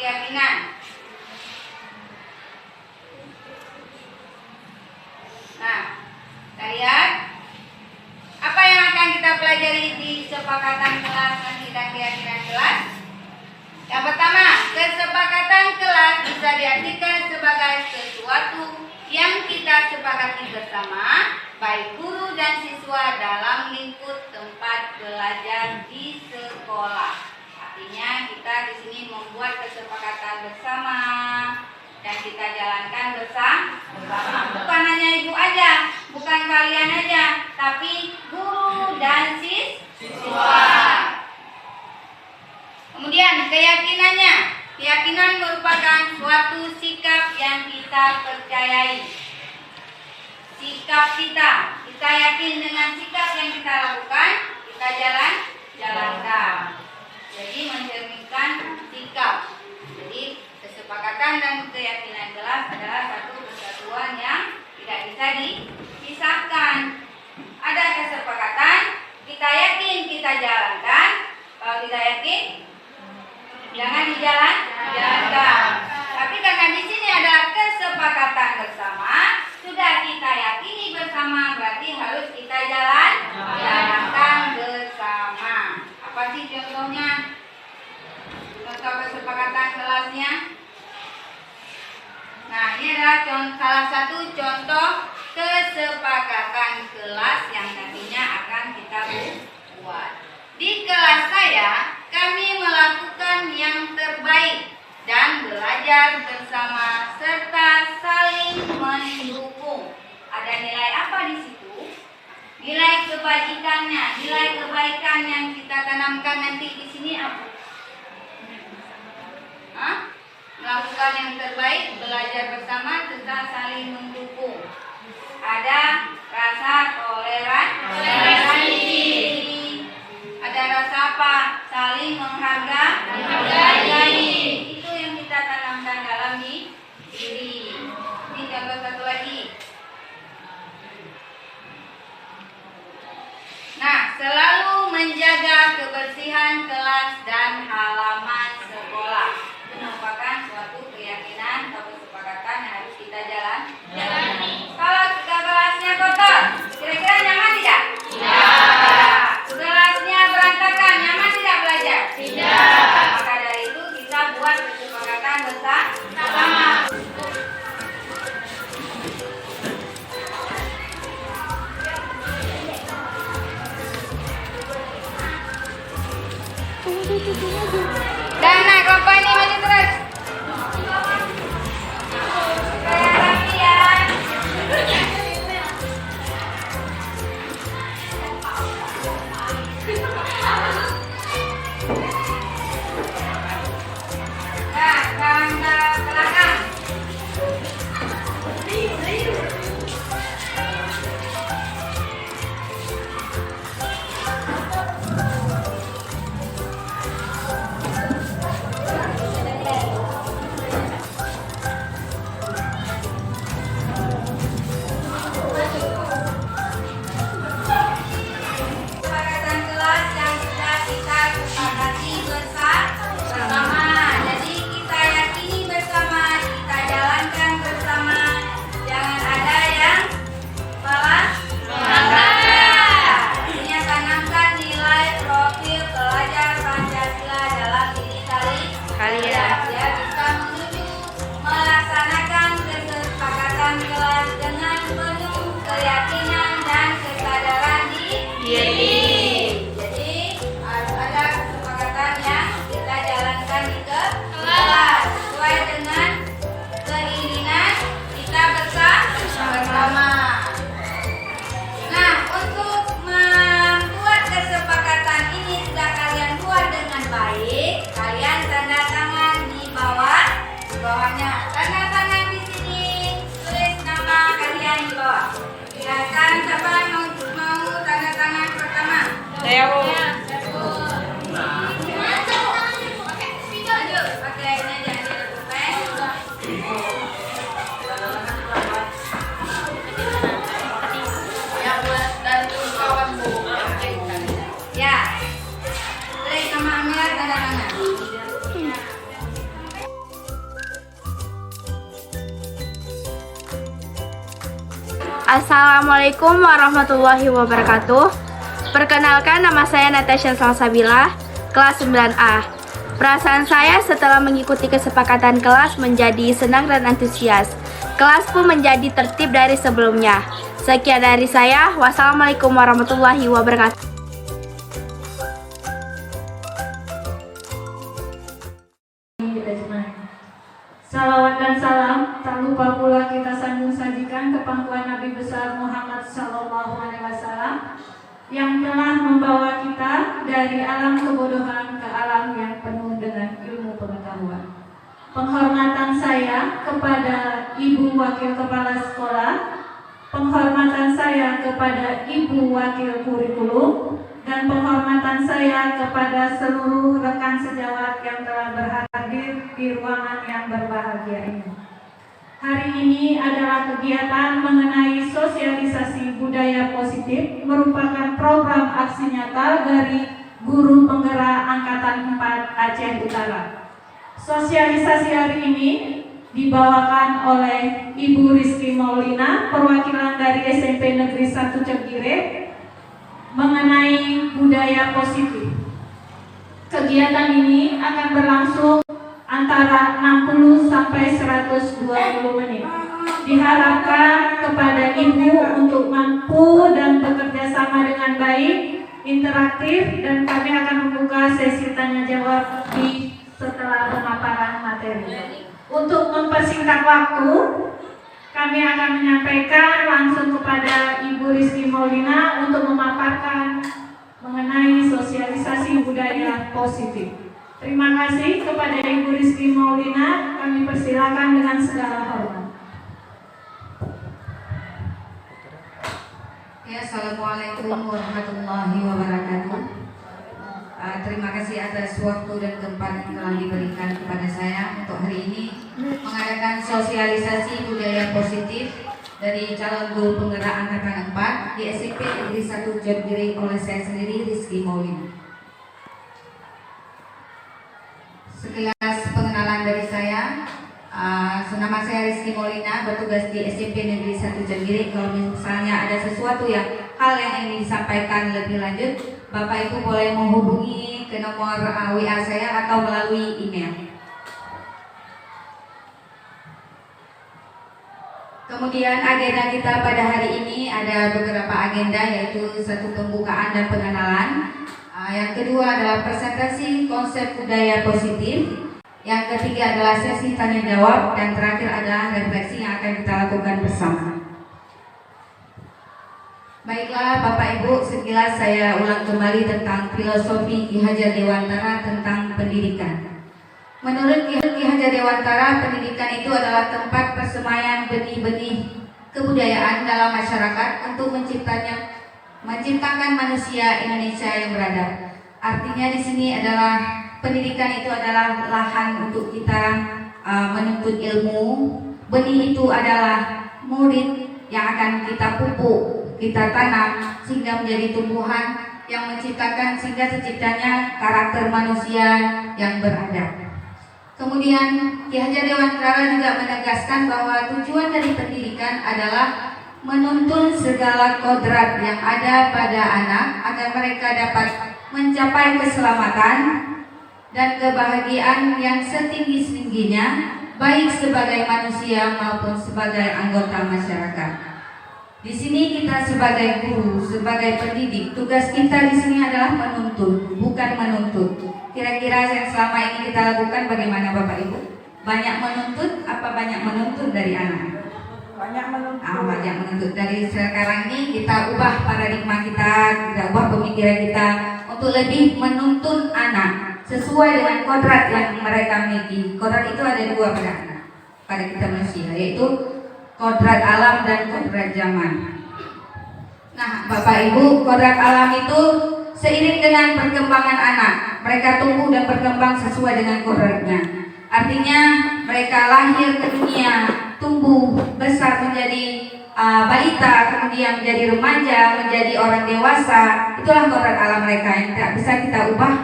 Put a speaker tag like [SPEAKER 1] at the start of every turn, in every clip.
[SPEAKER 1] keyakinan. Nah, kita lihat apa yang akan kita pelajari di kesepakatan kelas dan keyakinan kelas. Yang pertama, kesepakatan kelas bisa diartikan sebagai sesuatu yang kita sepakati bersama, baik guru dan siswa dalam lingkup tempat belajar di sekolah. Artinya kita di sini membuat kesepakatan bersama dan kita jalankan bersama. Bukan hanya ibu aja, bukan kalian aja, tapi guru dan siswa. Kemudian keyakinannya. Keyakinan merupakan suatu sikap yang kita percayai. Sikap kita yakin dengan sikap yang kita lakukan, kita jalankan. Jadi mencerminkan sikap. Jadi kesepakatan dan keyakinan kelas adalah satu kesatuan yang tidak bisa dipisahkan. Ada kesepakatan, kita yakin kita jalankan. Kalau tidak yakin, jangan dijalankan. Tapi karena di sini ada kesepakatan bersama, sudah kita yakini bersama, berarti harus kita jalankan bersama. Apa sih contohnya? Contoh kesepakatan kelasnya. Nah, ini adalah salah satu contoh kesepakatan kelas yang nantinya akan kita buat. Di kelas saya, kami melakukan yang terbaik dan belajar bersama serta saling mendukung. Ada nilai apa di situ? Nilai kebajikannya, nilai kebaikan yang kita tanamkan nanti di sini apa? Melakukan yang terbaik, belajar bersama serta saling mendukung. Ada rasa toleransi. Ada rasa apa? Saling menghargai. Itu yang kita tanamkan dalam diri. Ini contoh satu lagi. Nah, selalu menjaga kebersihan kelas dan halaman sekolah. Itu merupakan suatu keyakinan atau kesepakatan yang harus kita jalani. Kalau kelasnya kotor, kira-kira nyaman tidak? Tidak. Kelasnya berantakan, nyaman tidak belajar? Tidak. Maka dari itu
[SPEAKER 2] Assalamualaikum warahmatullahi wabarakatuh. Perkenalkan, nama saya Natasha Salsabila, kelas 9A. Perasaan saya setelah mengikuti kesepakatan kelas menjadi senang dan antusias. Kelas pun menjadi tertib dari sebelumnya. Sekian dari saya. Wassalamualaikum warahmatullahi wabarakatuh.
[SPEAKER 3] Salawat dan salam tak lupa pula kita sambung sajikan ke pangkuan Nabi besar Muhammad Sallallahu Alaihi Wasallam yang telah membawa kita dari alam kebodohan ke alam yang penuh dengan ilmu pengetahuan. Penghormatan saya kepada Ibu Wakil Kepala Sekolah, penghormatan saya kepada Ibu Wakil Kurikulum, dan penghormatan saya kepada seluruh rekan sejawat yang telah berhadir di ruangan yang berbahagia ini. Hari ini adalah kegiatan mengenai sosialisasi budaya positif, merupakan program aksi nyata dari Guru Penggerak Angkatan 4 Aceh Utara. Sosialisasi hari ini dibawakan oleh Ibu Rizky Maulina, perwakilan dari SMP Negeri 1 Cegire, mengenai budaya positif. Kegiatan ini akan berlangsung antara 60 sampai 120 menit. Diharapkan kepada ibu untuk mampu dan bekerja sama dengan baik, interaktif, dan kami akan membuka sesi tanya jawab di setelah pemaparan materi. Untuk mempersingkat waktu, kami akan menyampaikan langsung kepada Ibu Rizky Maulina untuk memaparkan mengenai sosialisasi budaya positif. Terima kasih kepada Ibu Rizky Maulina, kami persilakan dengan segala hormat.
[SPEAKER 1] Ya, Assalamualaikum warahmatullahi wabarakatuh. Terima kasih atas waktu dan tempat yang telah diberikan kepada saya untuk hari ini mengadakan sosialisasi budaya positif dari calon guru penggerak angkatan 4 di SMP Negeri 1 Jodgiri oleh saya sendiri, Rizky Maulina. Sekilas pengenalan dari saya, nama saya Rizky Maulina, bertugas di SMP Negeri 1 Jodgiri. Kalau misalnya ada sesuatu hal yang ingin disampaikan lebih lanjut, Bapak Ibu boleh menghubungi ke nomor WA saya atau melalui email. Kemudian agenda kita pada hari ini ada beberapa agenda, yaitu satu pembukaan dan pengenalan. Yang kedua adalah presentasi konsep budaya positif. Yang ketiga adalah sesi tanya jawab, dan terakhir adalah refleksi yang akan kita lakukan bersama. Baiklah Bapak Ibu, sekilas saya ulang kembali tentang filosofi Ki Hajar Dewantara tentang pendidikan. Menurut Ki Hajar Dewantara, pendidikan itu adalah tempat persemaian benih-benih kebudayaan dalam masyarakat untuk menciptakan manusia Indonesia yang beradab. Artinya di sini adalah pendidikan itu adalah lahan untuk kita menuntut ilmu. Benih itu adalah murid yang akan kita pupuk, kita tanam sehingga menjadi tumbuhan yang menciptakan sehingga terciptanya karakter manusia yang beradab. Kemudian Ki Hajar Dewantara juga menegaskan bahwa tujuan dari pendidikan adalah menuntun segala kodrat yang ada pada anak agar mereka dapat mencapai keselamatan dan kebahagiaan yang setinggi-tingginya, baik sebagai manusia maupun sebagai anggota masyarakat. Di sini kita sebagai guru, sebagai pendidik, tugas kita di sini adalah menuntun, bukan menuntut. Kira-kira yang selama ini kita lakukan bagaimana Bapak Ibu? Banyak menuntut apa banyak menuntun dari anak?
[SPEAKER 3] Banyak menuntut.
[SPEAKER 1] Banyak menuntut. Dari sekarang ini kita ubah paradigma kita ubah pemikiran kita untuk lebih menuntun anak sesuai dengan kodrat yang mereka miliki. Kodrat itu ada dua pada anak, pada kita manusia, yaitu kodrat alam dan kodrat zaman. Nah, Bapak Ibu, kodrat alam itu seiring dengan perkembangan anak, mereka tumbuh dan berkembang sesuai dengan kodratnya. Artinya mereka lahir ke dunia, tumbuh besar menjadi balita, kemudian menjadi remaja, menjadi orang dewasa. Itulah kodrat alam mereka yang tidak bisa kita ubah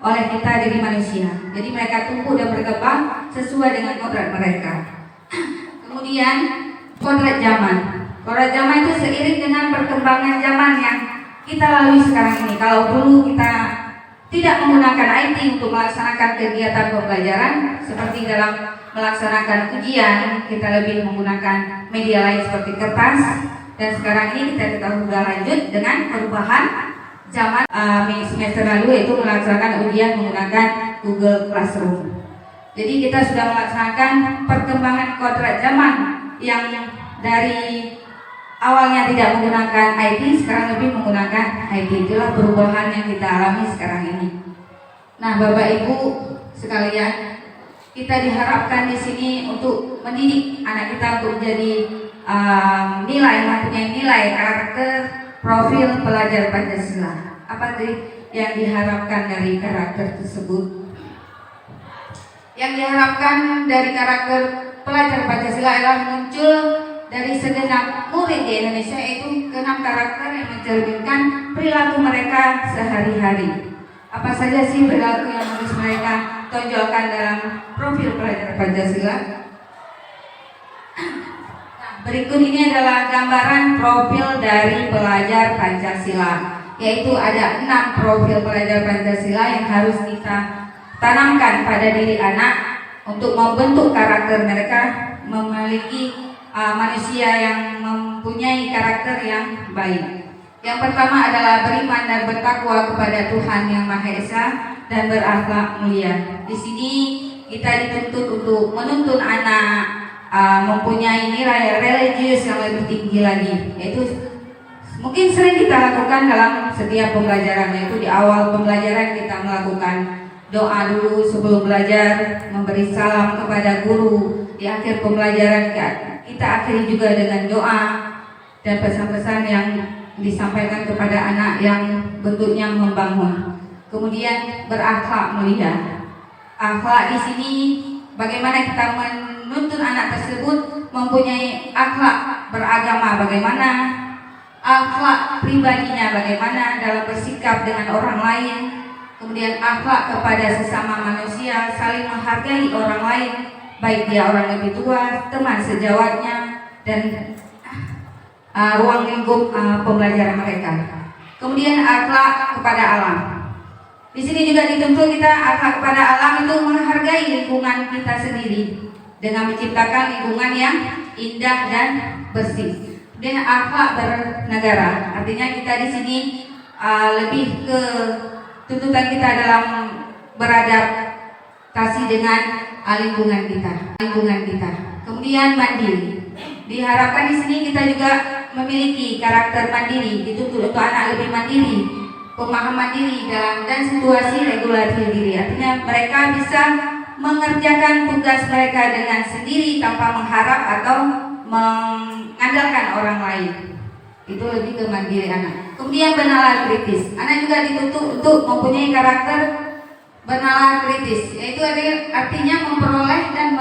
[SPEAKER 1] oleh kita jadi manusia. Jadi mereka tumbuh dan berkembang sesuai dengan kodrat mereka. Kemudian kodrat zaman Kodrat zaman itu seiring dengan perkembangan zaman yang kita lalui sekarang ini. Kalau dulu kita tidak menggunakan IT untuk melaksanakan kegiatan pembelajaran seperti dalam melaksanakan ujian, kita lebih menggunakan media lain seperti kertas. Dan sekarang ini kita sudah lanjut dengan perubahan zaman semester lalu, yaitu melaksanakan ujian menggunakan Google Classroom. Jadi kita sudah melaksanakan perkembangan kodrat zaman yang dari awalnya tidak menggunakan IT, sekarang lebih menggunakan IT. Itulah perubahan yang kita alami sekarang ini. Nah, Bapak Ibu sekalian, kita diharapkan di sini untuk mendidik anak kita untuk menjadi mempunyai nilai karakter profil pelajar Pancasila. Apa sih yang diharapkan dari karakter tersebut? Yang diharapkan dari karakter pelajar Pancasila adalah muncul dari segenap murid di Indonesia, yaitu 6 karakter yang mencerminkan perilaku mereka sehari-hari. Apa saja sih perilaku yang harus mereka tonjolkan dalam profil pelajar Pancasila? Nah, berikut ini adalah gambaran profil dari pelajar Pancasila, yaitu ada 6 profil pelajar Pancasila yang harus kita tanamkan pada diri anak untuk membentuk karakter mereka, memiliki manusia yang mempunyai karakter yang baik. Yang pertama adalah beriman dan bertakwa kepada Tuhan Yang Maha Esa dan berakhlak mulia. Di sini kita dituntut untuk menuntun anak mempunyai nilai religius yang lebih tinggi lagi, yaitu mungkin sering kita lakukan dalam setiap pembelajaran, yaitu di awal pembelajaran kita melakukan doa dulu sebelum belajar, memberi salam kepada guru. Di akhir pembelajaran kita akhiri juga dengan doa dan pesan-pesan yang disampaikan kepada anak yang bentuknya membangun. Kemudian berakhlak mulia. Akhlak di sini bagaimana kita menuntun anak tersebut mempunyai akhlak beragama, bagaimana akhlak pribadinya, bagaimana dalam bersikap dengan orang lain. Kemudian akhlak kepada sesama manusia, saling menghargai orang lain, baik dia orang lebih tua, teman sejawatnya, dan ruang lingkup pembelajaran mereka. Kemudian akhlak kepada alam. Di sini juga dituntut kita akhlak kepada alam itu menghargai lingkungan kita sendiri dengan menciptakan lingkungan yang indah dan bersih. Kemudian akhlak bernegara, artinya kita di sini lebih ke tuntutan kita dalam beradaptasi dengan lingkungan kita. Kemudian mandiri. Diharapkan di sini kita juga memiliki karakter mandiri, dituntut untuk anak lebih mandiri, pemahaman diri dan situasi regulasi diri. Artinya mereka bisa mengerjakan tugas mereka dengan sendiri tanpa mengharap atau mengandalkan orang lain. Itu lebih ke mandiri anak. Kemudian bernalar kritis. Anak juga dituntut untuk mempunyai karakter bernalar kritis, yaitu artinya memperoleh dan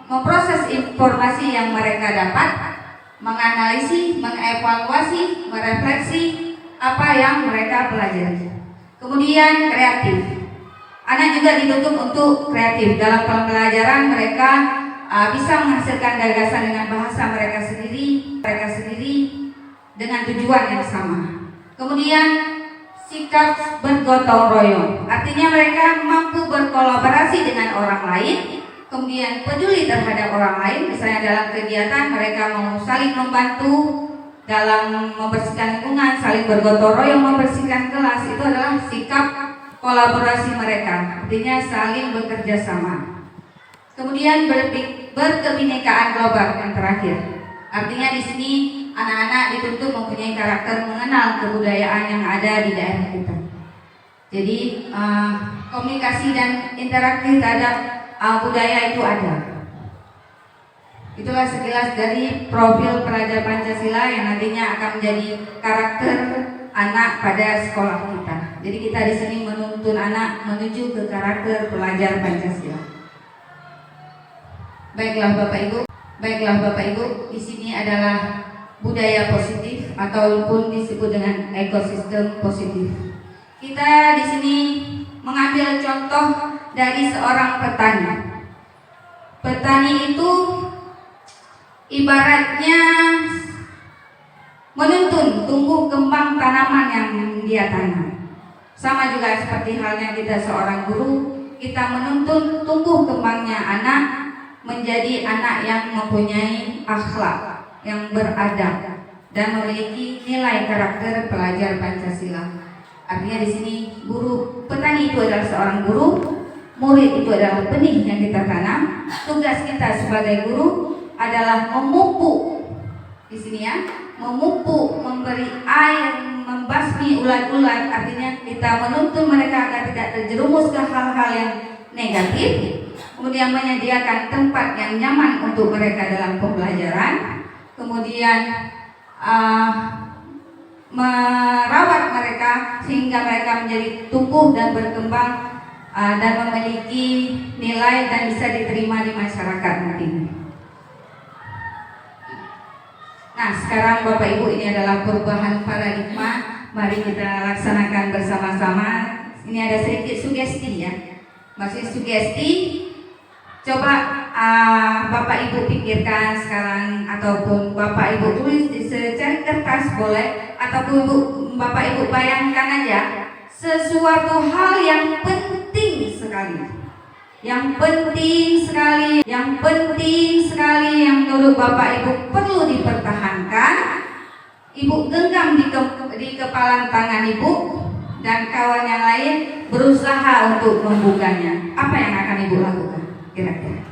[SPEAKER 1] memproses informasi yang mereka dapat, menganalisis, mengevaluasi, merefleksi apa yang mereka pelajari. Kemudian kreatif. Anak juga dituntut untuk kreatif. Dalam pembelajaran mereka bisa menghasilkan gagasan dengan bahasa mereka sendiri dengan tujuan yang sama. Kemudian sikap bergotong royong. Artinya mereka mampu berkolaborasi dengan orang lain. Kemudian peduli terhadap orang lain, misalnya dalam kegiatan mereka mau saling membantu dalam membersihkan lingkungan, saling bergotong royong membersihkan kelas. Itu adalah sikap kolaborasi mereka, artinya saling bekerja sama. Kemudian berkebinekaan global yang terakhir, artinya di sini anak-anak dituntut mempunyai karakter mengenal kebudayaan yang ada di daerah kita. Jadi komunikasi dan interaksi terhadap budaya itu ada. Itulah sekilas dari profil pelajar Pancasila yang nantinya akan menjadi karakter anak pada sekolah kita. Jadi kita di sini menuntun anak menuju ke karakter pelajar Pancasila. Baiklah Bapak Ibu, di sini adalah budaya positif ataupun disebut dengan ekosistem positif. Kita di sini mengambil contoh dari seorang petani. Petani itu ibaratnya menuntun tumbuh kembang tanaman yang dia tanam. Sama juga seperti halnya kita seorang guru, kita menuntun tumbuh kembangnya anak menjadi anak yang mempunyai akhlak, yang beradab dan memiliki nilai karakter pelajar Pancasila. Artinya di sini guru, petani itu adalah seorang guru, murid itu adalah benih yang kita tanam. Tugas kita sebagai guru adalah memupuk, di sini ya, memupuk, memberi air, membasmi ulat-ulat. Artinya kita menuntun mereka agar tidak terjerumus ke hal-hal yang negatif, kemudian menyediakan tempat yang nyaman untuk mereka dalam pembelajaran, kemudian merawat mereka sehingga mereka menjadi tumbuh dan berkembang dan memiliki nilai dan bisa diterima di masyarakat nanti. Nah, sekarang Bapak Ibu, ini adalah perubahan paradigma. Mari kita laksanakan bersama-sama. Ini ada sedikit sugesti ya. Maksudnya sugesti, coba Bapak Ibu pikirkan sekarang, ataupun Bapak Ibu tulis di secari kertas boleh, ataupun Bapak Ibu bayangkan aja sesuatu hal yang penting sekali, yang penting sekali yang menurut Bapak Ibu perlu dipertahankan. Ibu genggam di kepala tangan Ibu dan kawan yang lain berusaha untuk membukanya. Apa yang akan Ibu lakukan kira-kira?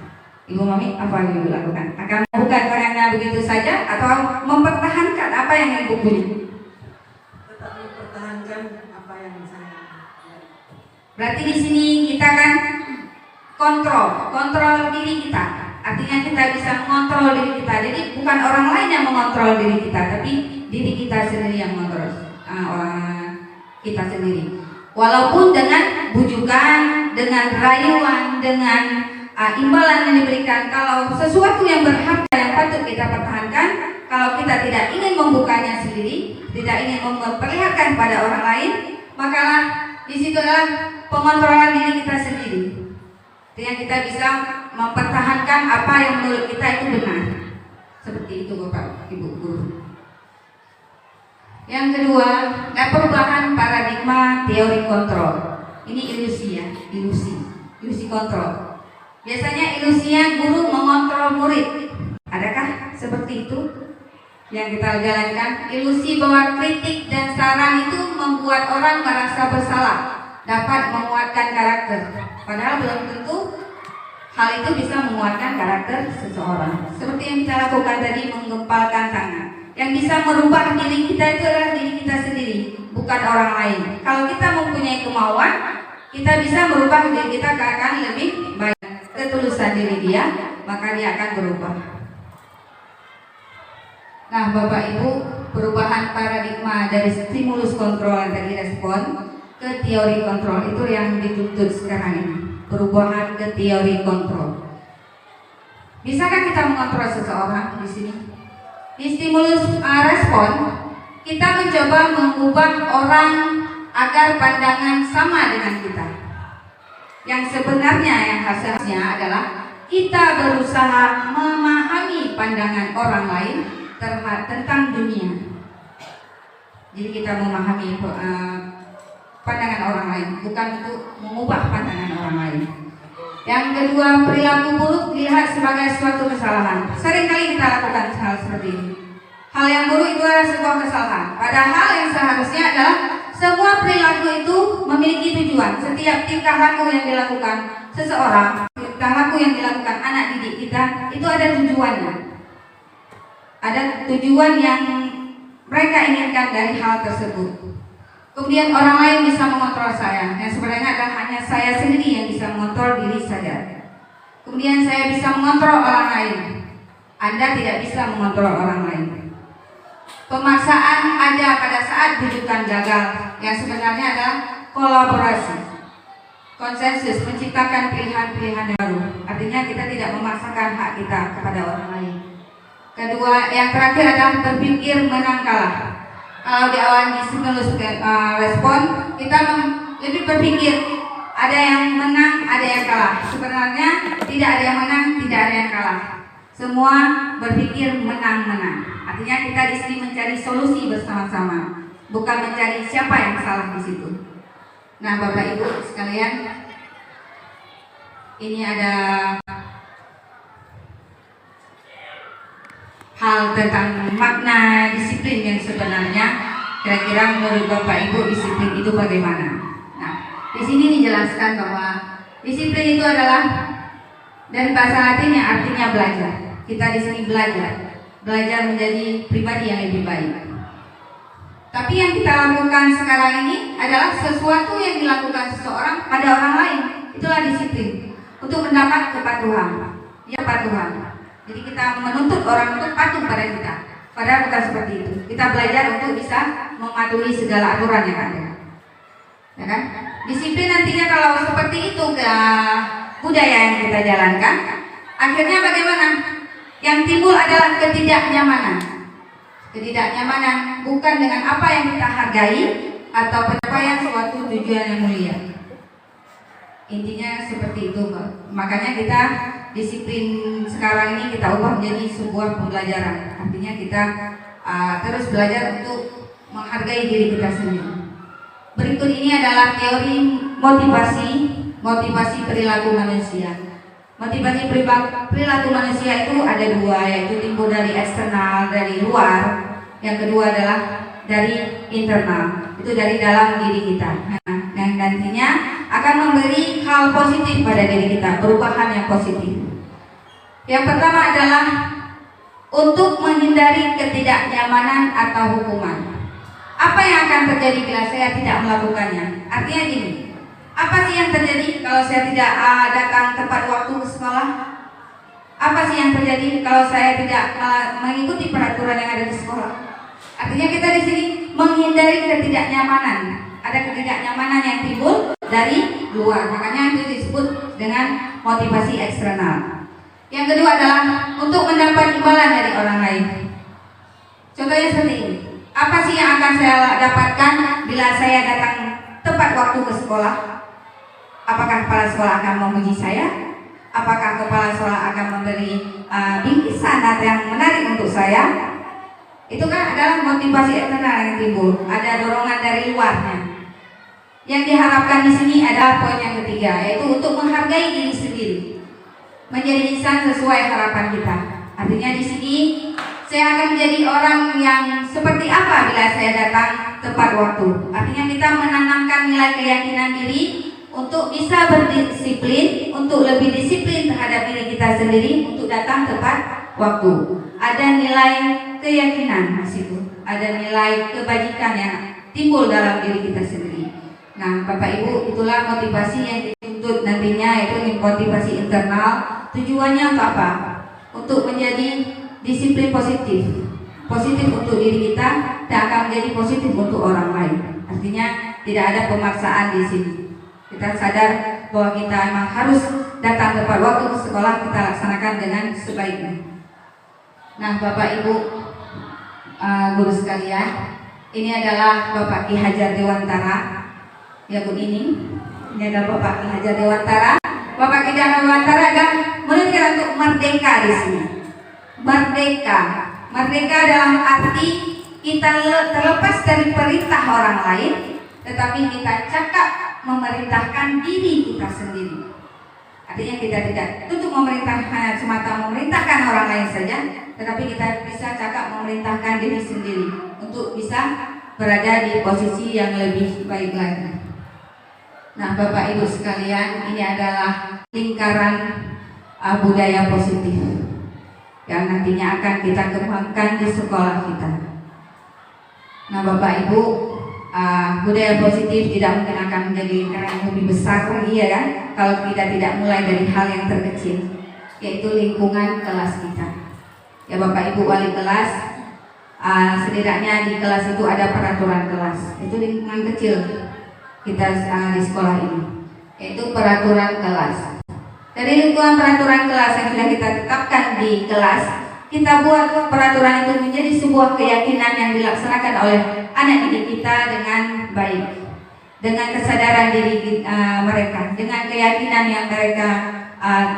[SPEAKER 1] Ibu Mami, apa yang Ibu lakukan? Akan membuka karena begitu saja atau mempertahankan apa yang Ibu punya?
[SPEAKER 4] Tetap mempertahankan apa yang saya.
[SPEAKER 1] Berarti di sini kita kan kontrol diri kita. Artinya kita bisa mengontrol diri kita. Jadi bukan orang lain yang mengontrol diri kita, tapi diri kita sendiri yang mengontrol kita sendiri. Walaupun dengan bujukan, dengan rayuan, dengan imbalan yang diberikan, kalau sesuatu yang berharga yang patut kita pertahankan, kalau kita tidak ingin membukanya sendiri, tidak ingin memperlihatkan pada orang lain, maka di situ adalah pengontrolan diri kita sendiri. Yang kita bisa mempertahankan apa yang menurut kita itu benar. Seperti itu Bapak Ibu guru. Yang kedua, perubahan paradigma teori kontrol. Ini ilusi ya, ilusi kontrol. Biasanya ilusinya guru mengontrol murid. Adakah seperti itu yang kita jalankan? Ilusi bahwa kritik dan saran itu membuat orang merasa bersalah, dapat menguatkan karakter. Padahal belum tentu hal itu bisa menguatkan karakter seseorang. Seperti yang kita lakukan tadi, menggempalkan tangan. Yang bisa merubah diri kita itu adalah diri kita sendiri, bukan orang lain. Kalau kita mempunyai kemauan, kita bisa merubah diri kita ke akan lebih baik. Ketulusan diri dia, maka dia akan berubah. Nah, Bapak Ibu, perubahan paradigma dari stimulus kontrol tadi respon ke teori kontrol itu yang dituntut sekarang ini. Perubahan ke teori kontrol. Bisakah kita mengontrol seseorang di sini? Di stimulus respon, kita mencoba mengubah orang agar pandangan sama dengan kita. Yang sebenarnya yang hasilnya adalah kita berusaha memahami pandangan orang lain tentang dunia. Jadi kita memahami pandangan orang lain, bukan untuk mengubah pandangan orang lain. Yang kedua, perilaku buruk dilihat sebagai suatu kesalahan. Seringkali kita lakukan hal seperti ini. Hal yang buruk itu adalah sebuah kesalahan. Padahal yang seharusnya adalah semua perilaku itu memiliki tujuan. Setiap tingkah laku yang dilakukan seseorang, tingkah laku yang dilakukan anak didik kita, itu ada tujuannya. Ada tujuan yang mereka inginkan dari hal tersebut. Kemudian orang lain bisa mengontrol saya. Yang sebenarnya adalah hanya saya sendiri yang bisa mengontrol diri saya. Kemudian saya bisa mengontrol orang lain. Anda tidak bisa mengontrol orang lain. Pemaksaan ada pada saat rujukan gagal. Yang sebenarnya adalah kolaborasi, konsensus, menciptakan pilihan-pilihan baru. Artinya kita tidak memaksakan hak kita kepada orang lain. Kedua, yang terakhir adalah berpikir menang kalah. Kalau di awal di stimulus respon, kita lebih berpikir ada yang menang, ada yang kalah. Sebenarnya tidak ada yang menang, tidak ada yang kalah. Semua berpikir menang-menang. Artinya Artinya kita di sini mencari solusi bersama-sama, bukan mencari siapa yang salah di situ. Nah, Bapak Ibu sekalian, ini ada hal tentang makna disiplin yang sebenarnya. Kira-kira menurut Bapak Ibu disiplin itu bagaimana? Nah, di sini dijelaskan bahwa disiplin itu adalah dari bahasa Latin yang artinya belajar. Kita di sini belajar menjadi pribadi yang lebih baik. Tapi yang kita lakukan sekarang ini adalah sesuatu yang dilakukan seseorang pada orang lain. Itulah disiplin untuk mendapat kepatuhan. Ya, patuhan. Jadi kita menuntut orang untuk patuh pada kita. Padahal bukan seperti itu. Kita belajar untuk bisa mematuhi segala aturan yang ada. Ya kan? Disiplin nantinya kalau seperti itu ke budaya yang kita jalankan, akhirnya bagaimana? Yang timbul adalah ketidaknyamanan. Ketidaknyamanan bukan dengan apa yang kita hargai atau pencapaian suatu tujuan yang mulia. Intinya seperti itu, makanya kita disiplin sekarang ini kita ubah menjadi sebuah pembelajaran. Artinya kita terus belajar untuk menghargai diri kita sendiri. Berikut ini adalah teori motivasi perilaku manusia. Motivasi perilaku manusia itu ada dua, yaitu timbul dari eksternal, dari luar. Yang kedua adalah dari internal, itu dari dalam diri kita. Nah, yang nantinya akan memberi hal positif pada diri kita, perubahan yang positif. Yang pertama adalah untuk menghindari ketidaknyamanan atau hukuman. Apa yang akan terjadi bila saya tidak melakukannya? Artinya gini, apa sih yang terjadi kalau saya tidak datang tepat waktu ke sekolah? Apa sih yang terjadi kalau saya tidak mengikuti peraturan yang ada di sekolah? Artinya kita di sini menghindari ketidaknyamanan. Ada ketidaknyamanan yang timbul dari luar, makanya itu disebut dengan motivasi eksternal. Yang kedua adalah untuk mendapat imbalan dari orang lain. Contohnya seperti ini. Apa sih yang akan saya dapatkan bila saya datang tepat waktu ke sekolah? Apakah kepala sekolah akan memuji saya? Apakah kepala sekolah akan memberi bingkisan yang menarik untuk saya? Itu kan adalah motivasi eksternal yang timbul. Ada dorongan dari luarnya. Yang diharapkan di sini adalah poin yang ketiga, yaitu untuk menghargai diri sendiri, menjadi insan sesuai harapan kita. Artinya di sini saya akan menjadi orang yang seperti apa bila saya datang tepat waktu. Artinya kita menanamkan nilai keyakinan diri untuk bisa berdisiplin, untuk lebih disiplin terhadap diri kita sendiri untuk datang tepat waktu. Ada nilai keyakinan di situ, ada nilai kebajikan yang timbul dalam diri kita sendiri. Nah, Bapak Ibu, itulah motivasi yang dituntut nantinya, yaitu motivasi internal. Tujuannya untuk apa? Untuk menjadi disiplin positif untuk diri kita dan akan menjadi positif untuk orang lain. Artinya tidak ada pemaksaan di sini. Kita sadar bahwa kita memang harus datang tepat waktu ke sekolah, kita laksanakan dengan sebaiknya. Nah, Bapak Ibu guru sekalian, ini adalah Bapak Ki Hajar Dewantara. Ya Bu, ini adalah Bapak Ki Hajar Dewantara. Bapak Ki Hajar Dewantara adalah menunjukkan untuk merdeka di sini. Merdeka dalam arti kita terlepas dari perintah orang lain, tetapi kita cakap memerintahkan diri kita sendiri. Artinya kita tidak untuk memerintahkan semata memerintahkan orang lain saja, tetapi kita bisa cakap memerintahkan diri sendiri untuk bisa berada di posisi yang lebih baik lagi. Nah, Bapak Ibu sekalian, ini adalah lingkaran budaya positif yang nantinya akan kita kembangkan di sekolah kita. Nah, Bapak Ibu, budaya positif tidak mungkin akan menjadi lingkaran yang lebih besar lagi, ya kan? Kalau kita tidak mulai dari hal yang terkecil, yaitu lingkungan kelas kita. Ya Bapak Ibu wali kelas, setidaknya di kelas itu ada peraturan kelas. Itu lingkungan kecil kita di sekolah ini, yaitu peraturan kelas. Dari lingkungan peraturan kelas yang sudah kita tetapkan di kelas, kita buat peraturan itu menjadi sebuah keyakinan yang dilaksanakan oleh anak didik kita dengan baik, dengan kesadaran diri mereka, dengan keyakinan yang mereka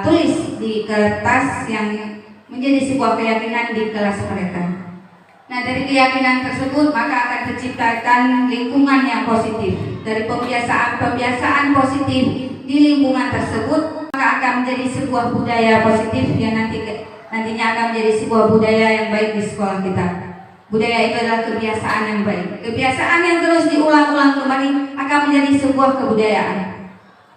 [SPEAKER 1] tulis di kertas yang menjadi sebuah keyakinan di kelas mereka. Nah, dari keyakinan tersebut maka akan terciptakan lingkungan yang positif. Dari pembiasaan positif di lingkungan tersebut maka akan menjadi sebuah budaya positif yang nantinya akan menjadi sebuah budaya yang baik di sekolah kita. Budaya itu adalah kebiasaan yang baik. Kebiasaan yang terus diulang-ulang kembali akan menjadi sebuah kebudayaan.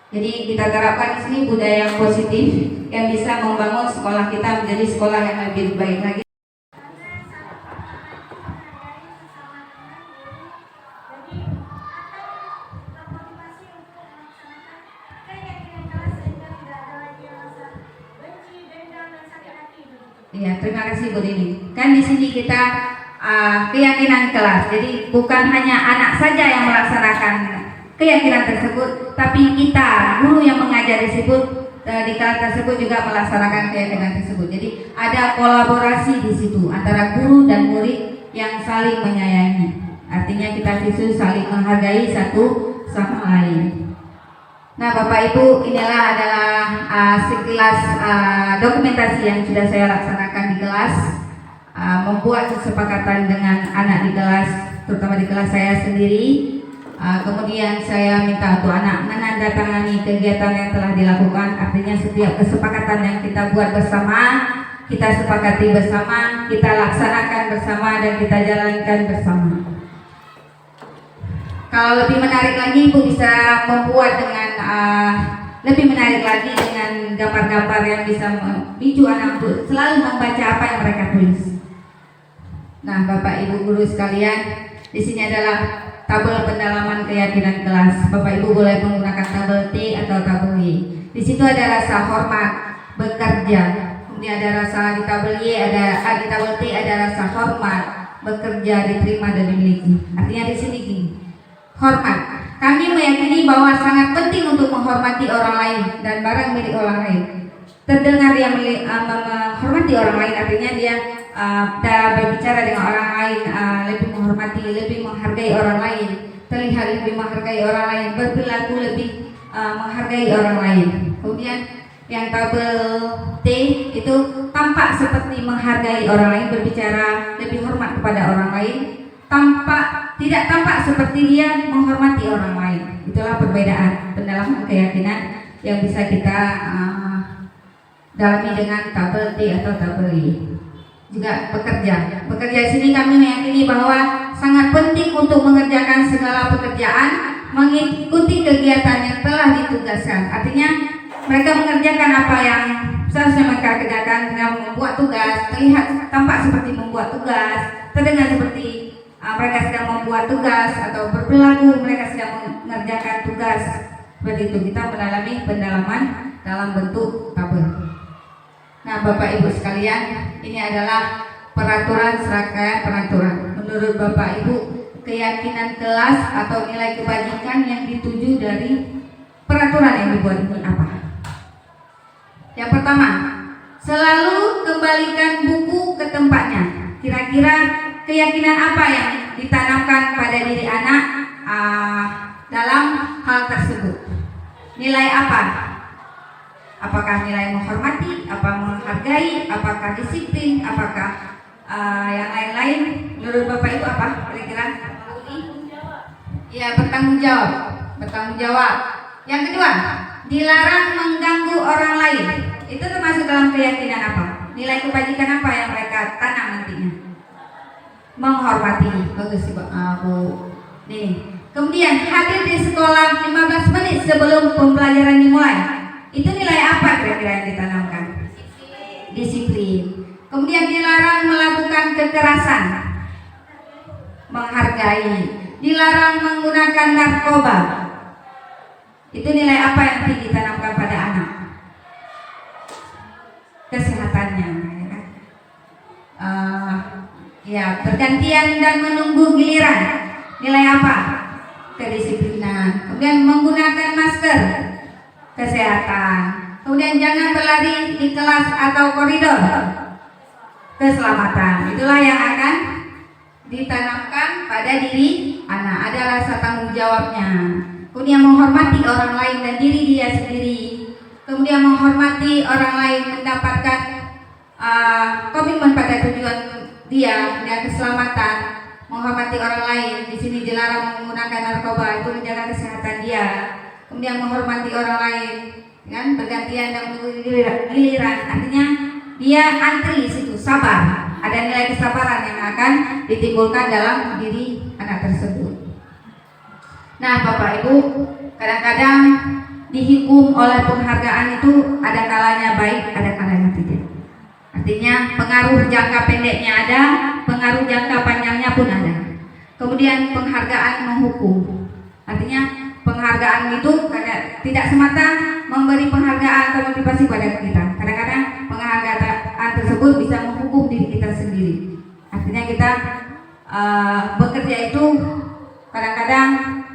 [SPEAKER 1] Jadi kita terapkan di sini budaya yang positif yang bisa membangun sekolah kita menjadi sekolah yang lebih baik lagi. Ya, terima kasih Bu Dini. Kan di sini kita keyakinan kelas. Jadi bukan hanya anak saja yang melaksanakan keyakinan tersebut, tapi kita guru yang mengajar di kelas tersebut juga melaksanakan keyakinan tersebut. Jadi ada kolaborasi di situ antara guru dan murid yang saling menyayangi. Artinya kita siswa saling menghargai satu sama lain. Nah, Bapak Ibu, inilah adalah sekilas dokumentasi yang sudah saya laksanakan di kelas, membuat kesepakatan dengan anak di kelas, terutama di kelas saya sendiri. Kemudian saya minta untuk anak menandatangani kegiatan yang telah dilakukan. Artinya setiap kesepakatan yang kita buat bersama, kita sepakati bersama, kita laksanakan bersama, dan kita jalankan bersama. Kalau lebih menarik lagi, Ibu bisa membuat dengan lebih menarik lagi dengan gambar-gambar yang bisa memicu anak untuk selalu membaca apa yang mereka tulis. Nah, Bapak Ibu guru sekalian, di sini adalah tabel pendalaman keyakinan kelas. Bapak Ibu boleh menggunakan tabel T atau tabel Y. Di situ ada rasa hormat, bekerja. Kemudian ada rasa di tabel Y, di tabel T ada rasa hormat, bekerja, diterima dan dimiliki. Artinya di sini gini. Hormat. Kami meyakini bahwa sangat penting untuk menghormati orang lain dan barang milik orang lain. Terdengar yang menghormati orang lain artinya dia berbicara dengan orang lain, lebih menghormati, lebih menghargai orang lain, terlihat lebih menghargai orang lain, berperilaku lebih menghargai orang lain. Kemudian yang tabel T itu tampak seperti menghargai orang lain, berbicara lebih hormat kepada orang lain, tidak tampak seperti dia menghormati orang lain. Itulah perbedaan pendalaman keyakinan yang bisa kita dalami dengan tabel T atau tabel Y. Juga bekerja. Bekerja di sini kami meyakini bahwa sangat penting untuk mengerjakan segala pekerjaan, mengikuti kegiatan yang telah ditugaskan. Artinya mereka mengerjakan apa yang seharusnya mereka kerjakan dengan membuat tugas, terlihat tampak seperti membuat tugas, terdengar seperti mereka sedang membuat tugas atau berperilaku mereka sedang mengerjakan tugas. Seperti itu kita mendalami pendalaman dalam bentuk tabel. Nah, Bapak Ibu sekalian, ini adalah peraturan serangkaian peraturan. Menurut Bapak Ibu, keyakinan kelas atau nilai kebajikan yang dituju dari peraturan yang dibuat ini apa? Yang pertama, selalu kembalikan buku ke tempatnya. Kira-kira keyakinan apa yang ditanamkan pada diri anak dalam hal tersebut? Nilai apa? Apakah nilai menghormati, apa menghargai, apakah disiplin, apakah yang lain-lain? Menurut Bapak Ibu apa kira-kira? Ya, bertanggung jawab. Bertanggung jawab. Yang kedua, dilarang mengganggu orang lain. Itu termasuk dalam keyakinan apa? Nilai kebajikan apa yang mereka tanam nantinya? Menghormati. Bagus Bu. Nih. Kemudian hadir di sekolah 15 menit sebelum pembelajaran dimulai. Itu nilai apa kira-kira yang ditanamkan? Disiplin. Kemudian dilarang melakukan kekerasan. Menghargai. Dilarang menggunakan narkoba. Itu nilai apa yang ditanamkan pada anak? Kesehatannya, ya kan? Ya, bergantian dan menunggu giliran. Nilai apa? Kedisiplinan. Kemudian menggunakan masker. Kesehatan. Kemudian jangan berlari di kelas atau koridor. Keselamatan. Itulah yang akan ditanamkan pada diri anak. Ada rasa tanggung jawabnya. Kemudian menghormati orang lain dan diri dia sendiri. Kemudian menghormati orang lain, mendapatkan komitmen pada tujuan dia keselamatan, menghormati orang lain. Di sini dilarang menggunakan narkoba, itu menjaga kesehatan dia. Kemudian menghormati orang lain, kan bergantian dan menunggu giliran. Artinya dia antri di situ, sabar. Ada nilai kesabaran yang akan ditimbulkan dalam diri anak tersebut. Nah, Bapak Ibu, kadang-kadang dihukum oleh penghargaan itu ada kalanya baik, ada kalanya tidak. Artinya pengaruh jangka pendeknya ada, pengaruh jangka panjangnya pun ada. Kemudian penghargaan menghukum. Artinya penghargaan itu tidak semata memberi penghargaan atau motivasi pada kita. Kadang-kadang penghargaan tersebut bisa menghukum diri kita sendiri. Artinya kita bekerja itu kadang-kadang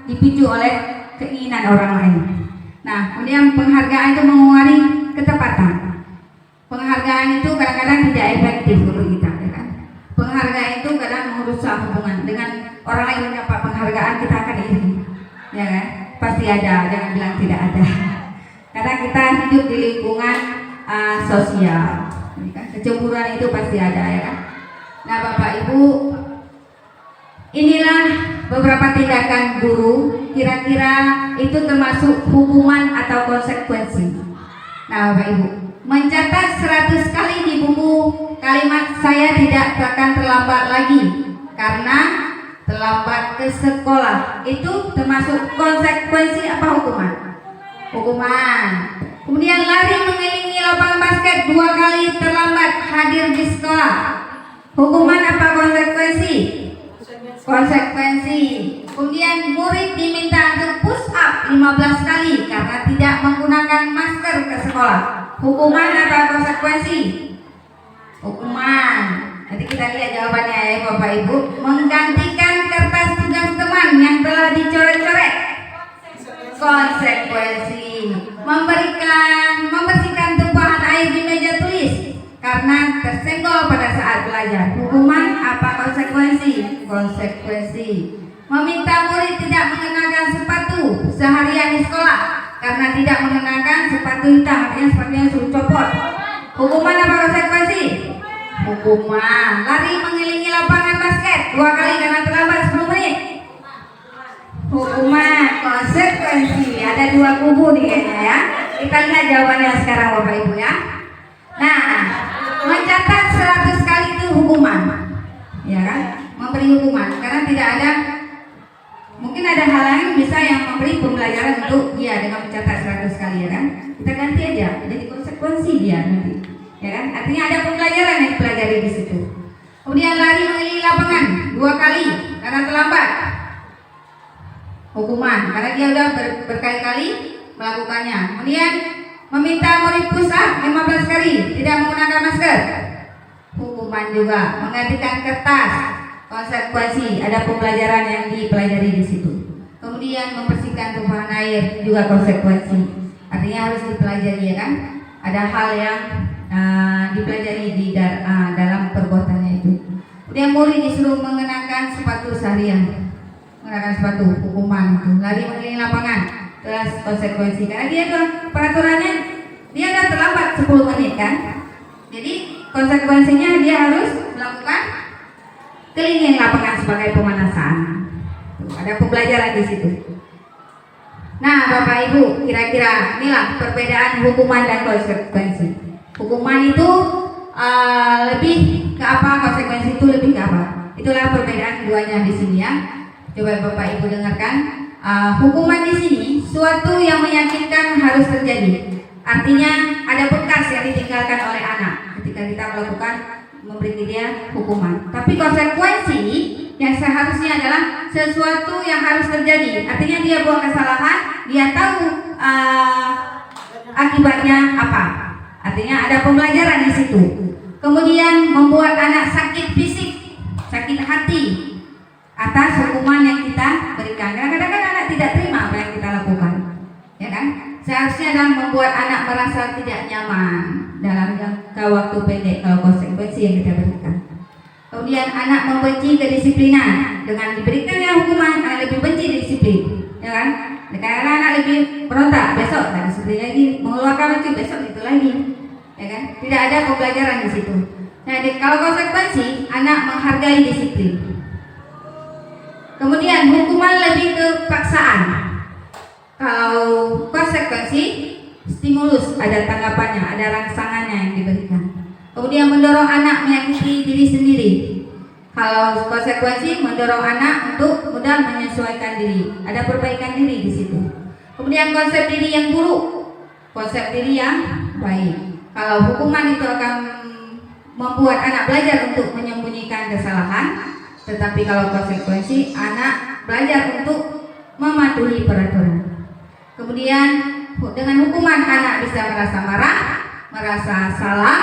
[SPEAKER 1] dipicu oleh keinginan orang lain. Nah, kemudian penghargaan itu mengurangi ketepatan. Penghargaan itu kadang-kadang tidak efektif untuk kita, ya kan? Penghargaan itu kadang merusak hubungan dengan orang lain. Mendapat penghargaan kita akan iri, ya kan? Pasti ada, jangan bilang tidak ada. Karena kita hidup di lingkungan sosial, ya kan? Kecemburuan itu pasti ada, ya kan? Nah, Bapak Ibu, inilah beberapa tindakan guru, kira-kira itu termasuk hukuman atau konsekuensi. Nah, Bapak Ibu, mencatat 100 kali di buku kalimat saya tidak akan terlambat lagi karena terlambat ke sekolah. Itu termasuk konsekuensi apa hukuman? Hukuman. Kemudian lari mengelilingi lapangan basket 2 kali terlambat hadir di sekolah. Hukuman apa konsekuensi? Konsekuensi. Kemudian murid diminta untuk push up 15 kali karena tidak menggunakan masker ke sekolah. Hukuman atau konsekuensi? Hukuman. Nanti kita lihat jawabannya ya Bapak Ibu. Menggantikan kertas tugas teman yang telah dicoret-coret. Konsekuensi. Membersihkan tumpahan air di meja tulis karena tersenggol pada saat belajar. Hukuman apa konsekuensi? Konsekuensi. Meminta murid tidak mengenakan sepatu seharian di sekolah karena tidak mengenakan sepatu hitam, artinya sepatunya suruh copot. Hukuman apa konsekuensi? Hukuman. Lari mengelilingi lapangan basket 2 kali karena terlambat 10 menit. Hukuman. Konsekuensi. Ada 2 kubu nih kayaknya ya. Kita lihat jawabannya sekarang Bapak Ibu ya. Nah, mencatat 100 kali itu hukuman, ya kan? Memberi hukuman karena tidak ada, mungkin ada hal lain bisa yang memberi pembelajaran untuk dia dengan mencatat 100 kali, ya kan? Kita ganti aja jadi konsekuensi dia nanti, ya kan? Artinya ada pembelajaran yang dipelajari di situ. Kemudian lari mengelilingi lapangan 2 kali karena terlambat. Hukuman karena dia sudah berkali-kali melakukannya. Kemudian meminta murid push up 15 kali tidak menggunakan masker. Hukuman juga. Menggantikan kertas. Konsekuensi. Ada pembelajaran yang dipelajari di situ. Kemudian membersihkan tumpahan air juga konsekuensi. Artinya harus dipelajari, ya kan? Ada hal yang dipelajari di dalam perbuatannya itu. Kemudian murid disuruh mengenakan sepatu seharian. Mengenakan sepatu. Hukuman itu. Lari mengelilingi lapangan. Terus konsekuensi karena dia peraturannya dia ada terlambat 10 menit kan, jadi konsekuensinya dia harus melakukan keliling lapangan sebagai pemanasan. Ada pembelajaran di situ. Nah Bapak Ibu, kira-kira inilah perbedaan hukuman dan konsekuensi. Hukuman itu lebih ke apa, konsekuensi itu lebih ke apa. Itulah perbedaan keduanya di sini ya. Coba Bapak Ibu dengarkan. Hukuman di sini suatu yang meyakinkan harus terjadi. Artinya ada bekas yang ditinggalkan oleh anak ketika kita melakukan memberi dia hukuman. Tapi konsekuensi yang seharusnya adalah sesuatu yang harus terjadi. Artinya dia buat kesalahan, dia tahu akibatnya apa. Artinya ada pembelajaran di situ. Kemudian membuat anak sakit fisik, sakit hati atas hukuman yang kita berikan. Kadang-kadang kan anak tidak terima apa yang kita lakukan, ya kan? Seharusnya adalah membuat anak merasa tidak nyaman dalam jangka waktu pendek kalau konsekuensi yang kita berikan. Kemudian anak membenci kedisiplinan dengan diberikannya hukuman, anak lebih benci disiplin, ya kan? Karena anak lebih berontak, besok tak disiplin lagi, mengeluarkan lucu, besok itu lagi, ya kan? Tidak ada pembelajaran di situ. Jadi kalau konsekuensi, anak menghargai disiplin. Kemudian hukuman lebih ke paksaan. Kalau konsekuensi, stimulus, ada tanggapannya, ada rangsangannya yang diberikan. Kemudian mendorong anak menyakiti diri sendiri. Kalau konsekuensi mendorong anak untuk mudah menyesuaikan diri, ada perbaikan diri di situ. Kemudian konsep diri yang buruk, konsep diri yang baik. Kalau hukuman itu akan membuat anak belajar untuk menyembunyikan kesalahan, tetapi kalau konsekuensi anak belajar untuk mematuhi peraturan. Kemudian dengan hukuman anak bisa merasa marah, merasa salah,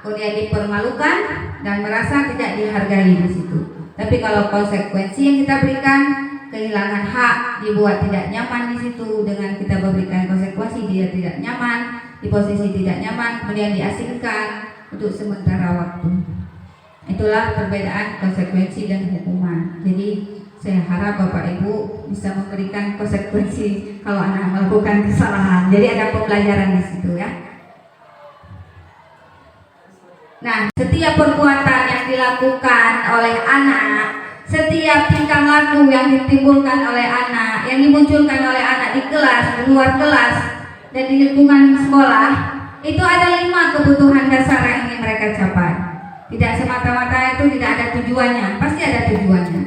[SPEAKER 1] kemudian dipermalukan dan merasa tidak dihargai di situ. Tapi kalau konsekuensi yang kita berikan, kehilangan hak, dibuat tidak nyaman di situ, dengan kita memberikan konsekuensi dia tidak nyaman, di posisi tidak nyaman, kemudian diasingkan untuk sementara waktu. Itulah perbedaan konsekuensi dan hukuman. Jadi saya harap Bapak Ibu bisa memberikan konsekuensi kalau anak melakukan kesalahan. Jadi ada pembelajaran di situ ya. Nah, setiap perbuatan yang dilakukan oleh anak, setiap tingkah laku yang ditimbulkan oleh anak, yang dimunculkan oleh anak di kelas, di luar kelas, dan di lingkungan sekolah, itu ada 5 kebutuhan dasar yang ingin mereka capai. Tidak semata-mata itu tidak ada tujuannya, pasti ada tujuannya.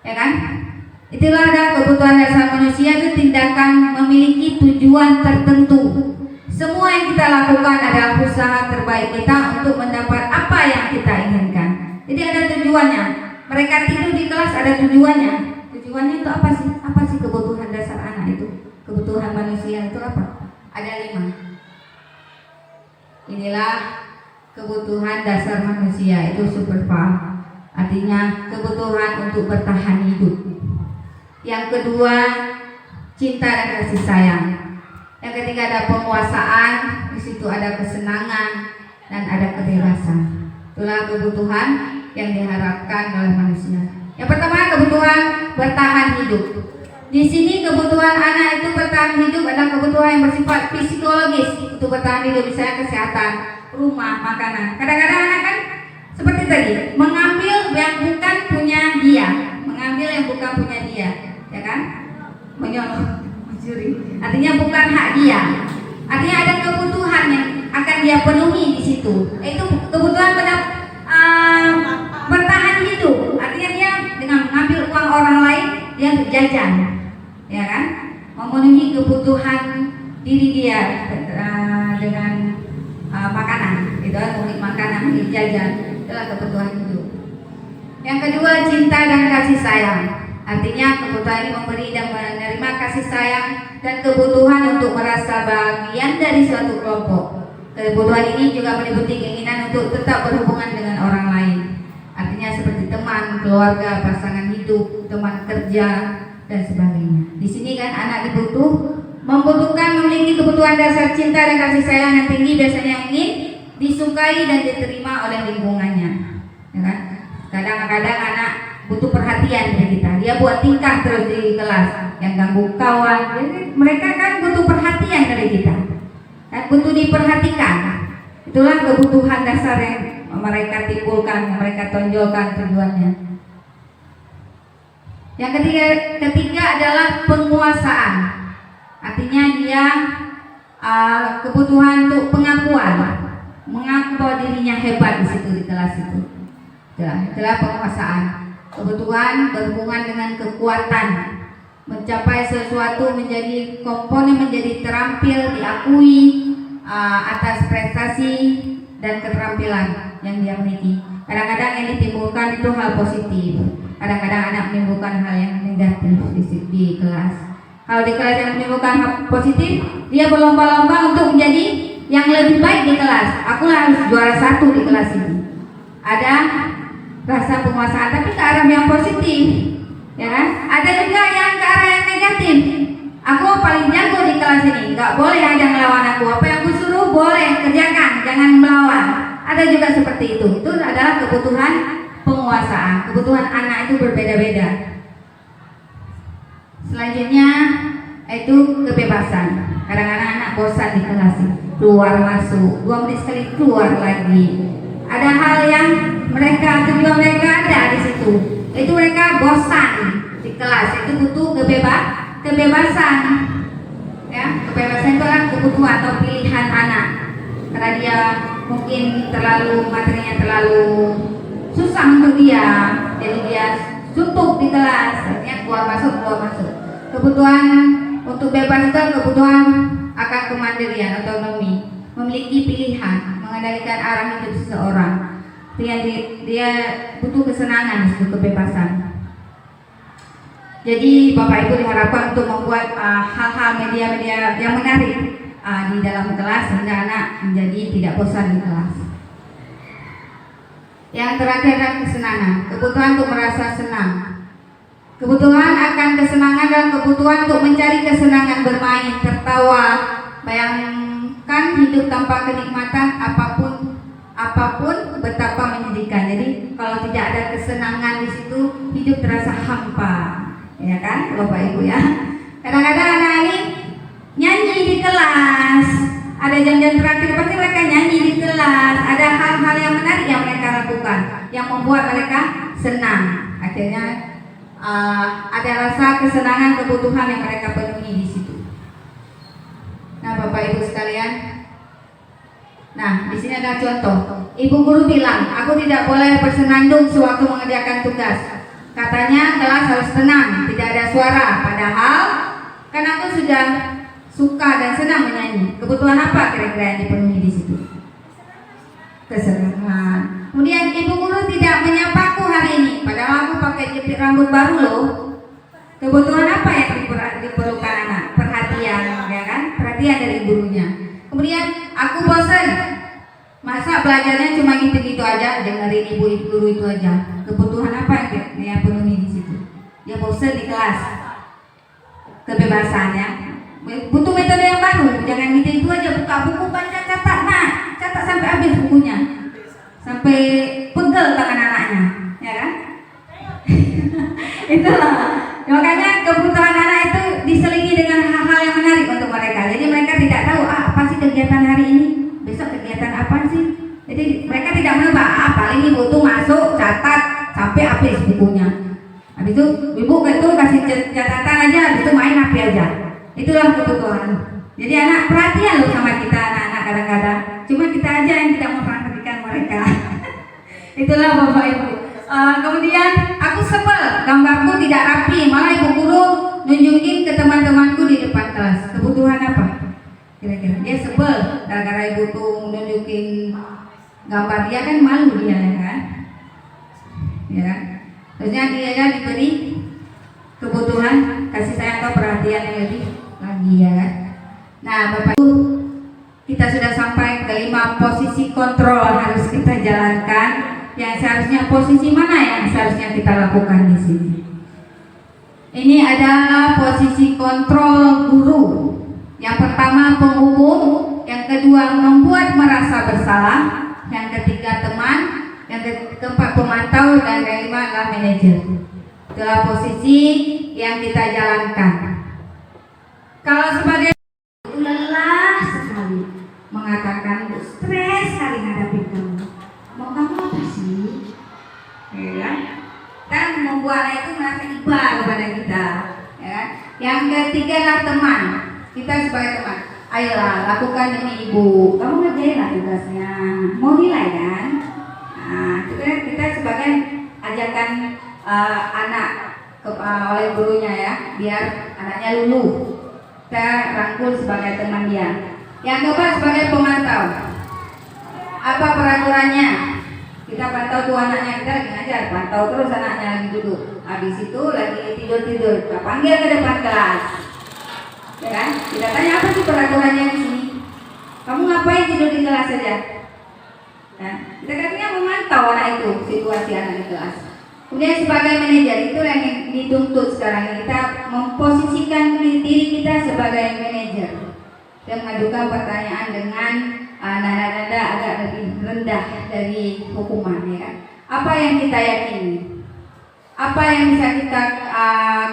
[SPEAKER 1] Ya kan? Itulah ada kebutuhan dasar manusia, itu tindakan memiliki tujuan tertentu. Semua yang kita lakukan adalah usaha terbaik kita untuk mendapat apa yang kita inginkan. Jadi ada tujuannya. Mereka tidur di kelas ada tujuannya. Tujuannya itu apa sih? Apa sih kebutuhan dasar anak itu? Kebutuhan manusia itu apa? Ada 5. Inilah kebutuhan dasar manusia, itu super power. Artinya kebutuhan untuk bertahan hidup. Yang kedua, cinta dan kasih sayang. Yang ketiga ada penguasaan, di situ ada kesenangan dan ada kebebasan. Itulah kebutuhan yang diharapkan oleh manusia. Yang pertama kebutuhan bertahan hidup. Di sini kebutuhan anak itu bertahan hidup adalah kebutuhan yang bersifat psikologis. Untuk bertahan hidup misalnya kesehatan, rumah, makanan. Kadang-kadang anak kan seperti tadi, mengambil yang bukan punya dia, mengambil yang bukan punya dia, ya kan? Menyolong, mencuri. Artinya bukan hak dia. Artinya ada kebutuhan yang akan dia penuhi di situ. Itu kebutuhan bertahan hidup. Artinya dia dengan mengambil uang orang lain, dia untuk jajan, ya kan? Memenuhi kebutuhan diri dia dengan makanan, gitu kan? Membeli makanan, membeli jajan. Itulah kebutuhan hidup. Yang kedua, cinta dan kasih sayang. Artinya kebutuhan ini memberi dan menerima kasih sayang dan kebutuhan untuk merasa bagian dari suatu kelompok. Kebutuhan ini juga meliputi keinginan untuk tetap berhubungan dengan orang lain. Artinya seperti teman, keluarga, pasangan hidup, teman kerja dan sebagainya. Di sini kan anak membutuhkan memiliki kebutuhan dasar cinta dan kasih sayang yang tinggi, biasanya yang ingin disukai dan diterima oleh lingkungannya. Ya kan? Kadang-kadang anak butuh perhatian dari kita. Dia buat tingkah terus di kelas, yang ganggu kawan. Jadi mereka kan butuh perhatian dari kita. Dan butuh diperhatikan. Itulah kebutuhan dasar yang mereka timbulkan, yang mereka tonjolkan tujuannya. Yang ketiga adalah penguasaan. Artinya dia kebutuhan untuk pengakuan, mengaku bahwa dirinya hebat di situ, di kelas itu. Itulah penguasaan. Kebutuhan berhubungan dengan kekuatan, mencapai sesuatu, menjadi komponen, menjadi terampil, diakui atas prestasi dan keterampilan yang dia miliki. Kadang-kadang yang ditimbulkan itu hal positif, kadang-kadang anak menimbulkan hal yang negatif di kelas. Kalau di kelas yang menimbulkan hal positif, dia berlomba-lomba untuk menjadi yang lebih baik di kelas. Aku harus juara 1 di kelas ini. Ada rasa penguasaan, tapi ke arah yang positif, ya kan? Ada juga yang ke arah yang negatif. Aku paling jago di kelas ini, nggak boleh ada melawan aku. Apa yang aku suruh boleh kerjakan, jangan melawan. Ada juga seperti itu. Itu adalah kebutuhan penguasaan. Kebutuhan anak itu berbeda-beda. Selanjutnya itu kebebasan. Kadang-kadang anak bosan di kelas, keluar masuk, 2 menit sekali keluar lagi. Ada hal yang tujuan mereka ada di situ. Itu mereka bosan di kelas, itu butuh kebebasan. Ya, kebebasan itu adalah kebutuhan atau pilihan anak. Karena dia mungkin materinya terlalu susah untuk dia, jadi dia suntuk di kelas, artinya keluar masuk. Kebutuhan untuk bebas itu kebutuhan akan kemandirian, otonomi, memiliki pilihan, mengendalikan arah hidup seseorang. Dia butuh kesenangan, butuh kebebasan. Jadi Bapak Ibu diharapkan untuk membuat hal-hal media-media yang menarik di dalam kelas sehingga anak menjadi tidak bosan di kelas. Yang terakhir adalah kesenangan, kebutuhan untuk merasa senang. Kebutuhan akan kesenangan dan kebutuhan untuk mencari kesenangan, bermain, tertawa. Bayangkan hidup tanpa kenikmatan apapun betapa menyedihkan. Jadi kalau tidak ada kesenangan di situ, hidup terasa hampa, ya kan, Bapak Ibu ya. Kadang-kadang anak ini nyanyi di kelas, ada jam-jam terakhir pasti mereka nyanyi di kelas. Ada hal-hal yang menarik yang mereka lakukan, yang membuat mereka senang. Akhirnya ada rasa kesenangan, kebutuhan yang mereka penuhi di situ. Nah, Bapak Ibu sekalian, nah di sini ada contoh. Ibu guru bilang, aku tidak boleh bersenandung sewaktu mengerjakan tugas. Katanya kelas harus tenang, tidak ada suara. Padahal kan aku sudah suka dan senang menyanyi. Kebutuhan apa kira-kira yang dipenuhi di situ? Kesenangan. Kemudian ibu guru tidak menyapaku hari ini, padahal aku pakai jepit rambut baru loh. Kebutuhan apa yang diperlukan anak? Perhatian, ya kan? Perhatian dari gurunya. Kemudian aku bosan. Masa belajarnya cuma gitu-gitu aja, dengerin ibu guru itu aja. Kebutuhan apa yang penuhi di situ? Dia bosan di kelas. Kebebasannya. Butuh metode yang baru, jangan gitu-gitu aja. Buka buku, baca, catat sampai habis bukunya. Sampai pegel tangan anaknya, ya kan? Itulah. Makanya kebutuhan anak itu diselingi dengan hal-hal yang menarik untuk mereka. Jadi mereka tidak tahu apa sih kegiatan hari ini, besok kegiatan apa sih. Jadi mereka tidak menebak paling ibu tuh masuk catat sampai habis bukunya. Habis itu ibu itu kasih catatan aja, habis itu main HP aja. Itulah kebutuhan. Jadi anak perhatian loh sama kita anak-anak kadang-kadang. Cuma kita aja yang tidak memperhatikan mereka. Itulah Bapak Ibu. Kemudian aku sebel gambarku tidak rapi, malah ibu guru nunjukin ke teman-temanku di depan kelas. Kebutuhan apa? Kira-kira dia sebel gara-gara ibu tuh nunjukin gambar dia, kan malu dia, ya kan? Ya kan? Terusnya dia diberi kebutuhan kasih sayang atau perhatian yang lebih lagi, ya kan? Nah, Bapak Ibu, kita sudah sampai ke 5 posisi kontrol harus kita jalankan. Yang seharusnya posisi mana yang seharusnya kita lakukan di sini? Ini adalah posisi kontrol guru. Yang pertama penghukum, yang kedua membuat merasa bersalah, yang ketiga teman, yang keempat pemantau, dan yang kelima adalah manajer. Itulah posisi yang kita jalankan. Kalau sebagai lelah sekali, mengatakan stres sekali menghadapi kamu. Mau kamu apa sih? Ya kan membuat anak itu merasa iba kepada kita, ya kan? Yang ketiga adalah teman. Kita sebagai teman, ayolah lakukan demi ibu. Kamu ngerjain lah tugasnya. Mau nilai kan? Nah, itu kan kita sebagai ajakan anak oleh gurunya, ya, biar anaknya luluh. Kita rangkul sebagai teman dia. Yang keempat sebagai pemantau. Apa peraturannya? Kita pantau tuh anaknya, kita lagi ngajar, pantau terus anaknya lagi duduk. Habis itu lagi tidur-tidur, kita panggil ke depan kelas. Ya kan? Kita tanya apa sih peraturannya di sini? Kamu ngapain tidur di kelas saja? Nah, kita katanya memantau anak itu, situasi anak di kelas. Kemudian sebagai manajer itu yang dituntut sekarang, kita memposisikan diri kita sebagai manajer dan mengajukan pertanyaan dengan nada-nada agak lebih rendah dari hukuman, ya kan? Apa yang kita yakini? Apa yang bisa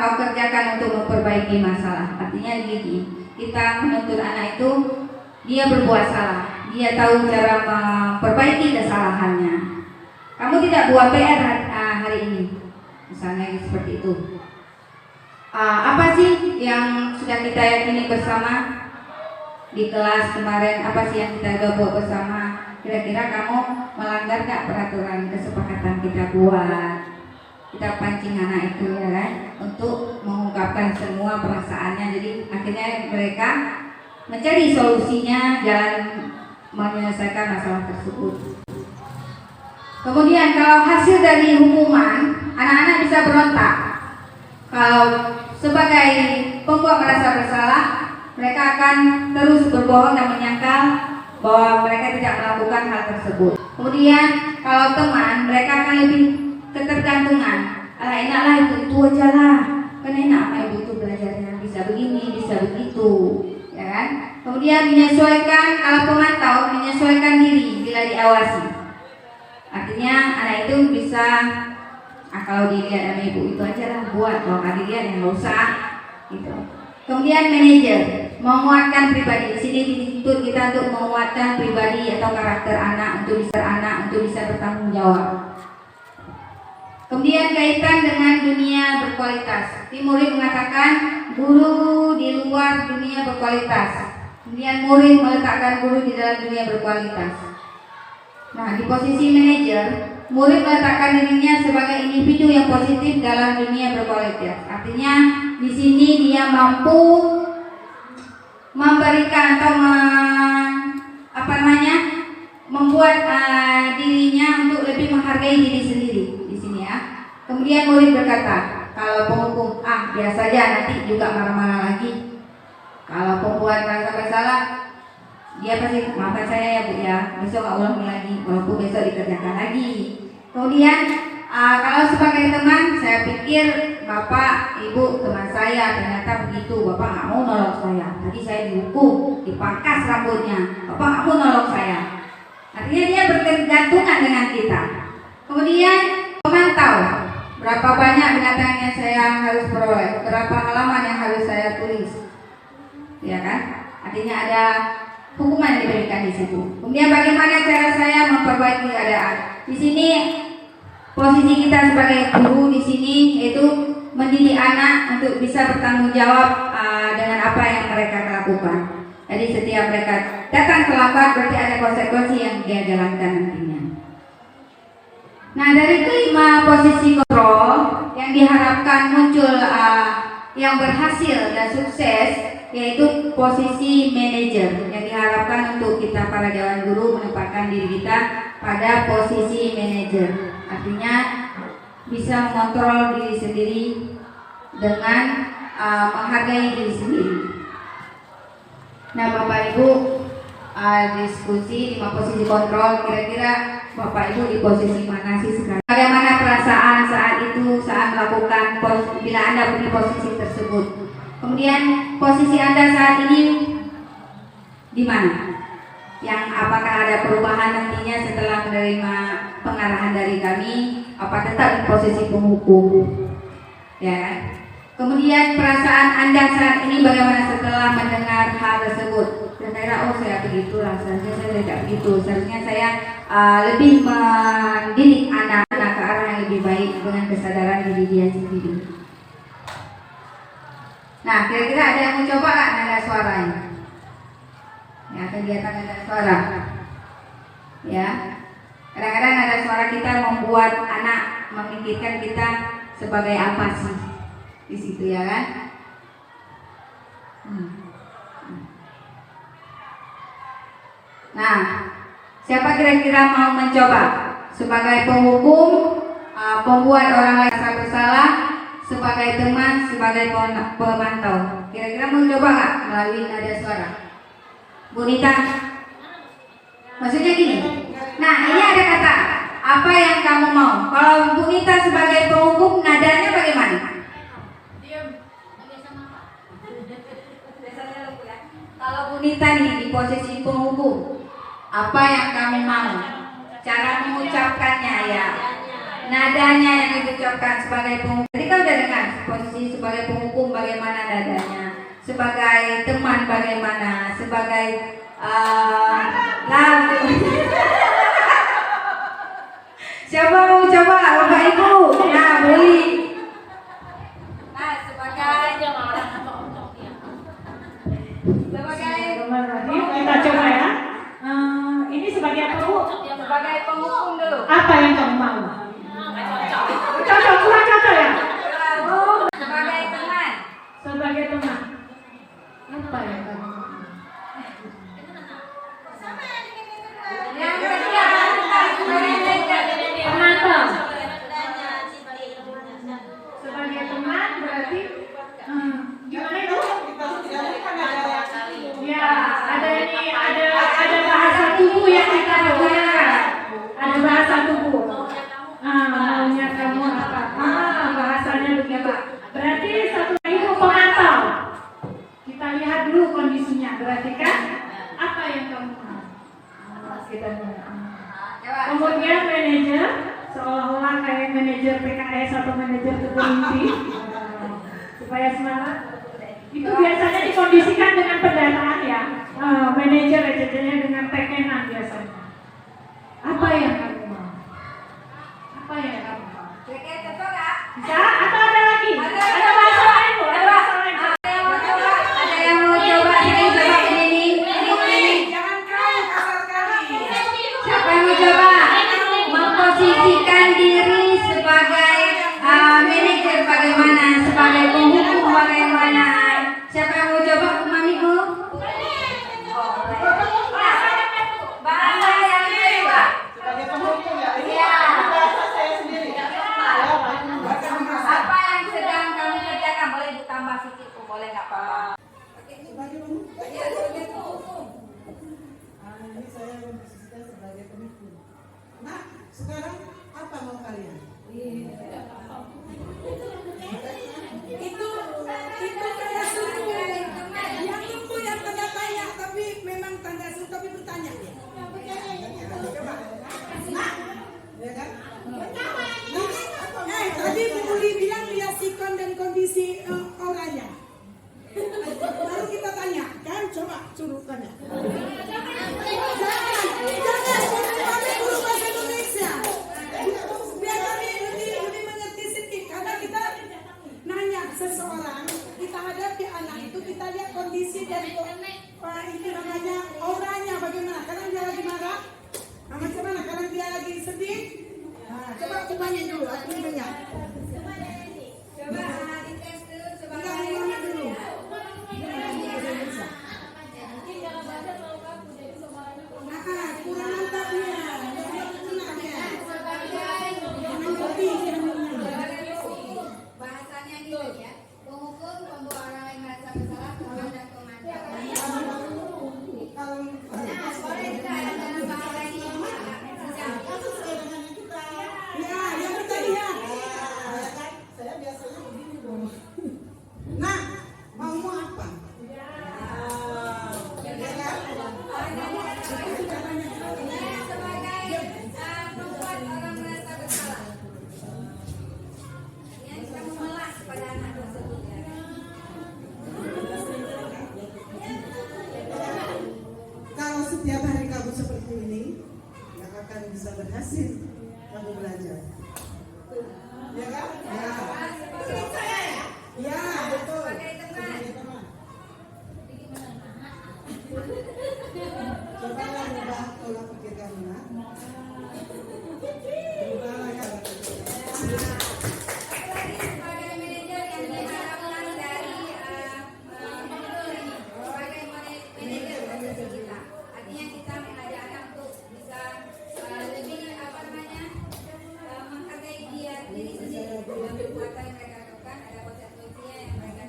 [SPEAKER 1] kau kerjakan untuk memperbaiki masalah? Artinya gini, kita menuntut anak itu dia berbuat salah, dia tahu cara memperbaiki kesalahannya. tidak buat PR hari ini? Misalnya seperti itu. Apa sih yang sudah kita yakini bersama di kelas kemarin? Apa sih yang kita udah buat bersama? Kira-kira kamu melanggar gak peraturan kesepakatan kita buat? Kita pancing anak itu ya kan, untuk mengungkapkan semua perasaannya. Jadi akhirnya mereka mencari solusinya, jalan menyelesaikan masalah tersebut. Kemudian kalau hasil dari hukuman, anak-anak bisa berontak. Kalau sebagai pembuat merasa bersalah, mereka akan terus berbohong dan menyangkal bahwa mereka tidak melakukan hal tersebut. Kemudian kalau teman, mereka akan lebih ketergantungan. Enaklah itu aja lah, kan enak sama ibu itu belajarnya, bisa begini, bisa begitu, ya kan? Kemudian menyesuaikan, kalau pemantau menyesuaikan diri bila diawasi. Artinya anak itu bisa, kalau dilihat sama ibu itu aja lah buat, kalau nggak dilihat yang nggak usah, gitu. Kemudian manajer menguatkan pribadi. Di sini dituntut kita untuk menguatkan pribadi atau karakter anak untuk bisa bertanggung jawab. Kemudian kaitan dengan dunia berkualitas. Murid mengatakan guru di luar dunia berkualitas. Kemudian murid meletakkan guru di dalam dunia berkualitas. Nah, di posisi manajer, murid meletakkan dirinya sebagai individu yang positif dalam dunia berkualitas. Artinya di sini dia mampu memberikan atau membuat dirinya untuk lebih menghargai diri sendiri di sini ya. Kemudian murid berkata, kalau penghukum biasa aja, nanti juga marah-marah lagi. Kalau pembuat merasa bersalah, dia pasti maafkan saya ya Bu ya, besok nggak ulangi lagi, walaupun besok dikerjakan lagi. Kemudian kalau sebagai teman, saya pikir Bapak, Ibu, teman saya ternyata begitu, Bapak nggak mau nolong saya. Tadi saya dihukum, dipangkas rambutnya, Bapak nggak mau nolong saya. Artinya dia bergantungan dengan kita. Kemudian pemantau, berapa banyak binatang yang saya harus peroleh, berapa halaman yang harus saya tulis, ya kan? Artinya ada hukuman yang diberikan di situ. Kemudian bagaimana cara saya memperbaiki keadaan? Di sini posisi kita sebagai guru di sini yaitu mendidik anak untuk bisa bertanggung jawab dengan apa yang mereka lakukan. Jadi setiap mereka datang terlambat berarti ada konsekuensi yang dia jalankan nantinya. Nah, dari kelima posisi kontrol yang diharapkan muncul yang berhasil dan sukses, yaitu posisi manajer yang diharapkan untuk kita para dewan guru menempatkan diri kita pada posisi manajer. Artinya bisa mengontrol diri sendiri dengan menghargai diri sendiri. Nah, Bapak Ibu, diskusi 5 posisi kontrol, kira-kira Bapak Ibu di posisi mana sih sekarang? Bagaimana perasaan saat itu saat melakukan bila Anda punya posisi tersebut? Kemudian posisi Anda saat ini di mana? Yang apakah ada perubahan nantinya setelah menerima pengarahan dari kami? Apa tetap di posisi penghukum? Ya. Kemudian perasaan Anda saat ini bagaimana setelah mendengar hal tersebut? Kira-kira saya begitu, seharusnya saya tidak begitu. Seharusnya saya lebih mendidik anak-anak ke arah yang lebih baik dengan kesadaran diri dia sendiri. Nah, kira-kira ada yang mau coba nggak nada suaranya? Ya, kegiatan nada suara. Ya, kadang-kadang nada suara kita membuat anak memikirkan kita sebagai apa sih di situ ya kan? Nah, siapa kira-kira mau mencoba sebagai penghukum, pembuat orang lain merasa bersalah, sebagai teman, sebagai pemantau? Kira-kira mau coba nggak melalui nada suara? Bu Nita, maksudnya gini. Nah, ini ada kata apa yang kamu mau. Kalau Bu Nita sebagai penghukum, nadanya bagaimana? Kalau Bu Nita nih di posisi penghukum, apa yang kamu mau? Cara mengucapkannya ya, nadanya yang diucapkan sebagai penghukum. Tadi kan udah dengar posisi sebagai penghukum bagaimana nadanya, sebagai teman bagaimana, sebagai lalu. Siapa mau penghukum dulu.
[SPEAKER 3] Apa yang kamu mau? Cocok, kurang cocok ya? Oh,
[SPEAKER 1] Sebagai teman.
[SPEAKER 3] sebagai teman. Apa yang kamu mau?
[SPEAKER 1] Yang ketiga, manajer.
[SPEAKER 3] Penonton. Sebagai teman berarti gimana itu? Ya, ada ini, ada bahasa tubuh yang kita gunakan. Ada bahasa tubuh. Maunya kamu apa? Bahasanya begitu. Berarti satu lagi itu pemantau. Kita lihat dulu kondisinya. Berarti kan apa yang kamu mau? Kita
[SPEAKER 1] Coba.
[SPEAKER 3] kemudian manajer, seolah-olah kayak manajer PKS atau manajer ketua supaya semangat. Itu biasanya dikondisikan dengan pendataan ya. Manajer aja dengan tekenan biasanya. Apa yang kamu mau? Apa yang kamu mau?
[SPEAKER 1] Kira-kira cocok nggak?
[SPEAKER 3] Bisa? Atau ada lagi?
[SPEAKER 1] Ada.
[SPEAKER 3] Ada bahasa lain bu? Ada bahasa lain.
[SPEAKER 1] Ada yang mau coba? Ada yang mau coba? Ini coba ini.
[SPEAKER 4] Jangan kau kasar sekali.
[SPEAKER 1] Siapa yang mau coba? Memposisikan diri sebagai manajer bagaimana? Sebagai penghukum bagaimana? Siapa yang mau coba? Mamiku? Bahasa yang kedua.
[SPEAKER 4] Sebagai penghukum ya. Ini
[SPEAKER 1] Iya.
[SPEAKER 4] bahasa saya sendiri. Ya, bahasa bahasa.
[SPEAKER 1] Apa yang sedang kamu kerjakan? Boleh ditambah sedikit, boleh nggak apa-apa.
[SPEAKER 4] Sebagai penghukum.
[SPEAKER 1] Ya, sebagai penghukum.
[SPEAKER 4] Ini saya memposisikan sebagai penghukum. Nah, sekarang apa mau kalian?
[SPEAKER 5] Itu tanda suku. Yang itu yang tanda tanya, tapi memang tanda suku tapi bertanya.
[SPEAKER 4] Coba. Nah, ya kan?
[SPEAKER 5] Tadi Bu Uli bilang lihat sikon dan kondisi orangnya. Baru kita tanya, kan? Coba suruhkannya. Jangan, kami guru bahasa Indonesia. Biar kami lebih mengerti sedikit. Karena kita nanya seseorang, kita hadapi anak itu, kita lihat kondisi dari itu namanya orangnya bagaimana. Kadang dia lagi marah, macam mana? Kadang dia lagi sedih. Nah, coba tanya dulu, aku dengar.
[SPEAKER 1] Coba dites dulu
[SPEAKER 5] Kita
[SPEAKER 1] sebagai
[SPEAKER 5] ngomongnya dulu. Kurang mantapnya.
[SPEAKER 1] bahasanya gitu ya. Penghukum, pembawa orang lain merasa bersalah, pembawa dan pemanjang. Boleh kita dalam bahasa ini.
[SPEAKER 5] Ya, yang kita lihat.
[SPEAKER 4] Saya biasanya begini dong. Nah, mau apa?
[SPEAKER 1] Sebagai membuat orang merasa bersalah. Yang kita memelas pada anak tersebut ya.
[SPEAKER 4] Kalau setiap hari kamu seperti ini, nggak akan bisa berhasil kamu belajar. Ya kan? Ya. Ya, betul.
[SPEAKER 1] Sebagai teman.
[SPEAKER 4] Sebagai teman. Cobalah ubah pola pikir kamu, nak. Ubahlah ya.
[SPEAKER 1] Lagi sebagai manajer yang diharapkan dari modul ini sebagai manajer posisi kita. Artinya kita mengajak anak untuk bisa lebih menghargai diri sendiri dengan perbuatan yang mereka lakukan. Ada konsekuensinya yang mereka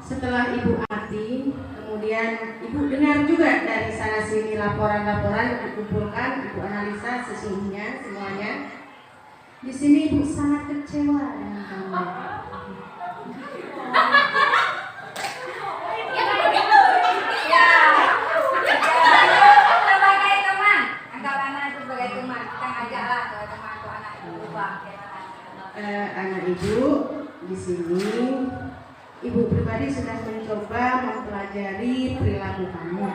[SPEAKER 6] Setelah ibu amati, kemudian ibu dengar juga dari sana sini laporan-laporan dikumpulkan, ibu analisa sesungguhnya semuanya. Di sini ibu sangat kecewa dengan kamu.
[SPEAKER 1] Sebagai teman, anggap anak itu sebagai teman. Kita ngajaklah sebagai teman atau anak itu berubah.
[SPEAKER 6] Anak ibu di sini, ibu pribadi sudah mencoba mempelajari perilaku kamu.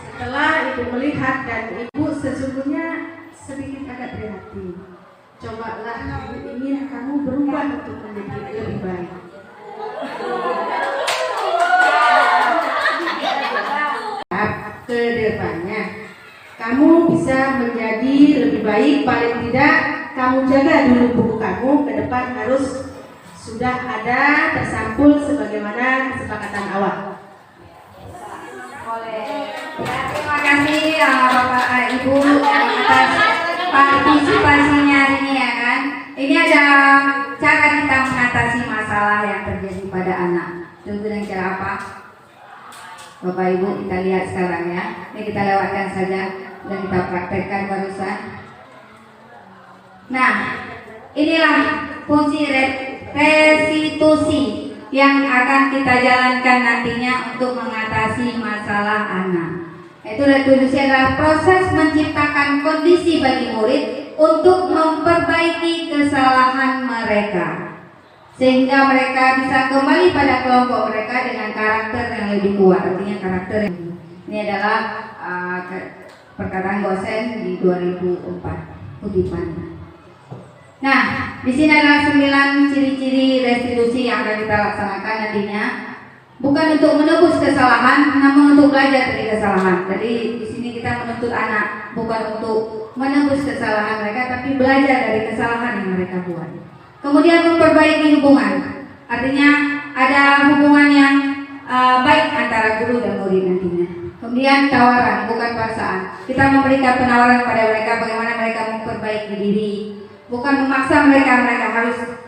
[SPEAKER 6] Setelah ibu melihat dan ibu sesungguhnya sedikit agak prihatin. Cobalah ibu ingin kamu berubah untuk menjadi lebih baik. Ke depannya kamu bisa menjadi lebih baik, paling tidak kamu jaga dulu buku kamu, ke depan harus sudah ada tersampul sebagaimana kesepakatan awal.
[SPEAKER 1] Boleh. Ya, terima kasih Bapak Ibu atas partisipasinya hari ini ya kan. Ini ada cara kita mengatasi masalah yang terjadi pada anak. Tunggu dengan cara apa? Bapak Ibu kita lihat sekarang ya. Ini kita lewatkan saja dan kita praktekkan barusan. Nah, inilah fungsi restitusi yang akan kita jalankan nantinya untuk mengatasi masalah anak. Yaitu restitusi adalah proses menciptakan kondisi bagi murid untuk memperbaiki kesalahan mereka, sehingga mereka bisa kembali pada kelompok mereka dengan karakter yang lebih kuat. Artinya karakter yang ini adalah perkataan dosen di 2004 kutipannya. Nah, di sini adalah 9 ciri-ciri restitusi yang akan kita laksanakan nantinya. Bukan untuk menebus kesalahan, namun untuk belajar dari kesalahan. Jadi di sini kita menuntut anak bukan untuk menebus kesalahan mereka, tapi belajar dari kesalahan yang mereka buat. Kemudian memperbaiki hubungan. Artinya ada hubungan yang baik antara guru dan murid nantinya. Kemudian tawaran, bukan paksaan. Kita memberikan penawaran pada mereka bagaimana mereka memperbaiki diri. Bukan memaksa mereka harus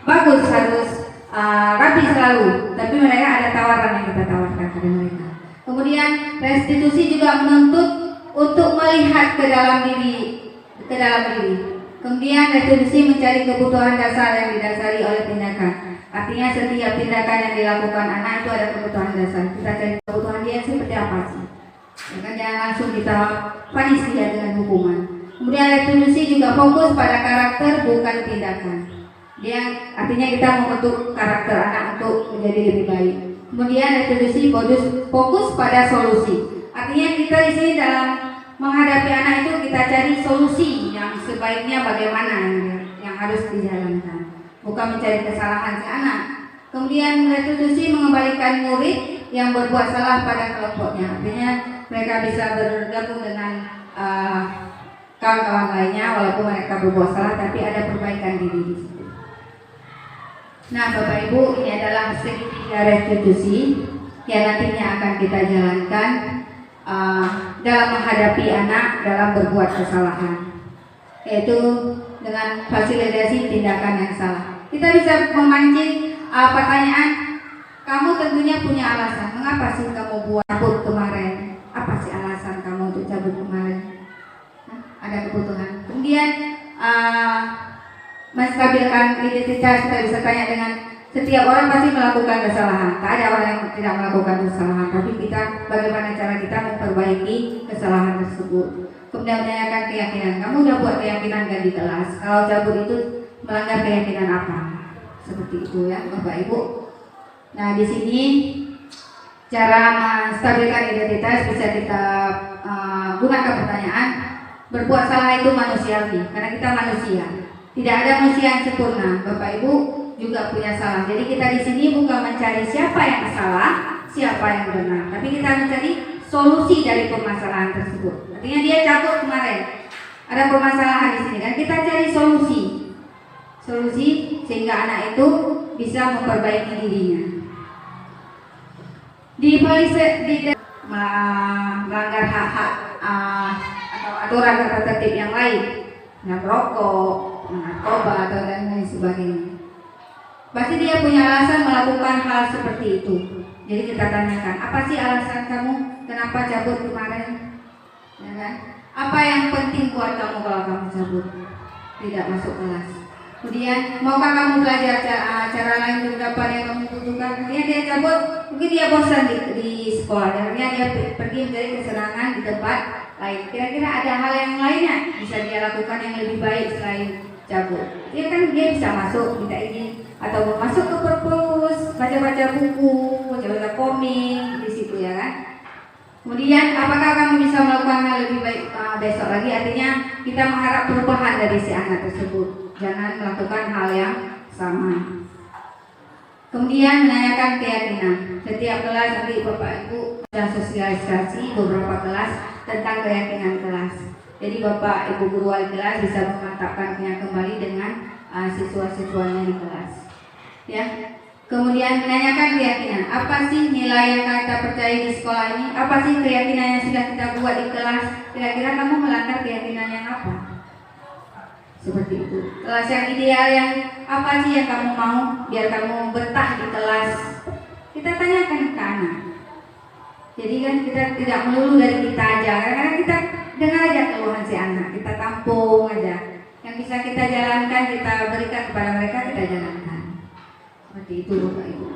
[SPEAKER 1] bagus, harus rapi selalu, tapi mereka ada tawaran yang kita tawarkan pada mereka. Kemudian restitusi juga menuntut untuk melihat ke dalam diri. Kemudian restitusi mencari kebutuhan dasar yang didasari oleh tindakan. Artinya setiap tindakan yang dilakukan anak itu ada kebutuhan dasar. Kita cari kebutuhan dia seperti apa sih? Ya kan, jangan langsung kita panis dia dengan hukuman. Kemudian restitusi juga fokus pada karakter bukan tindakan. Dia artinya kita membentuk karakter anak untuk menjadi lebih baik. Kemudian restitusi fokus pada solusi. Artinya kita di sini dalam menghadapi anak itu kita cari solusi yang sebaiknya bagaimana yang harus dijalankan, bukan mencari kesalahan si anak. Kemudian restitusi mengembalikan murid yang berbuat salah pada kelompoknya. Artinya mereka bisa bergabung dengan kawan-kawan lainnya walaupun mereka berbuat salah, tapi ada perbaikan diri di situ. Nah, Bapak Ibu, ini adalah segitiga restitusi yang nantinya akan kita jalankan dalam menghadapi anak dalam berbuat kesalahan, yaitu dengan fasilitasi tindakan yang salah. Kita bisa memancing pertanyaan, kamu tentunya punya alasan, mengapa sih kamu buat cabut kemarin? Apa sih alasan kamu untuk cabut kemarin? Ada kebutuhan. Kemudian menstabilkan identitas, kita bisa tanya dengan setiap orang pasti melakukan kesalahan. Tak ada orang yang tidak melakukan kesalahan, tapi kita bagaimana cara kita memperbaiki kesalahan tersebut. Kemudian menanyakan keyakinan. Kamu udah buat keyakinan kan di kelas? Kalau cabut itu melanggar keyakinan apa? Seperti itu ya, Bapak Ibu. Nah, di sini cara menstabilkan identitas bisa kita gunakan pertanyaan. Berbuat salah itu manusiawi, karena kita manusia. Tidak ada manusia yang sempurna. Bapak Ibu juga punya salah. Jadi kita di sini bukan mencari siapa yang salah, siapa yang benar, tapi kita mencari solusi dari permasalahan tersebut. Artinya dia cabut kemarin, ada permasalahan di sini kan, kita cari solusi sehingga anak itu bisa memperbaiki dirinya. Melanggar hak-hak atau aturan tata tertib yang lain, merokok, narkoba atau dan lain sebagainya. Pasti dia punya alasan melakukan hal seperti itu. Jadi kita tanyakan, apa sih alasan kamu kenapa cabut kemarin? Ya kan? Apa yang penting buat kamu kalau kamu cabut? Tidak masuk kelas. Kemudian, maukah kamu belajar cara lain untuk dapat yang kamu butuhkan? Kemudian dia cabut, mungkin dia bosan di sekolah. Akhirnya dia pergi mencari kesenangan di tempat lain. Kira-kira ada hal yang lainnya bisa dia lakukan yang lebih baik selain cabut. Dia kan dia bisa masuk, minta izin, atau masuk ke perpus, baca-baca buku, baca-baca komik di situ ya kan. Kemudian apakah kamu bisa melakukan hal lebih baik besok lagi? Artinya kita mengharap perubahan dari si anak tersebut. Jangan melakukan hal yang sama. Kemudian menanyakan keyakinan. Setiap kelas nanti Bapak Ibu sudah sosialisasi beberapa kelas tentang keyakinan kelas. Jadi Bapak Ibu guru wali kelas bisa memantapkannya kembali dengan siswa-siswanya di kelas. Ya. Kemudian menanyakan keyakinan. Apa sih nilai yang kita percaya di sekolah ini? Apa sih keyakinan yang sudah kita buat di kelas? Kira-kira kamu melanggar keyakinan yang apa? Seperti itu. Kelas yang ideal yang apa sih yang kamu mau biar kamu betah di kelas? Kita tanyakan ke anak. Jadi kan kita tidak melulu dari kita aja. Karena kita dengar aja keluhan si anak, kita tampung aja. Yang bisa kita jalankan, kita berikan kepada mereka, kita jalankan. Seperti itu Bapak Ibu.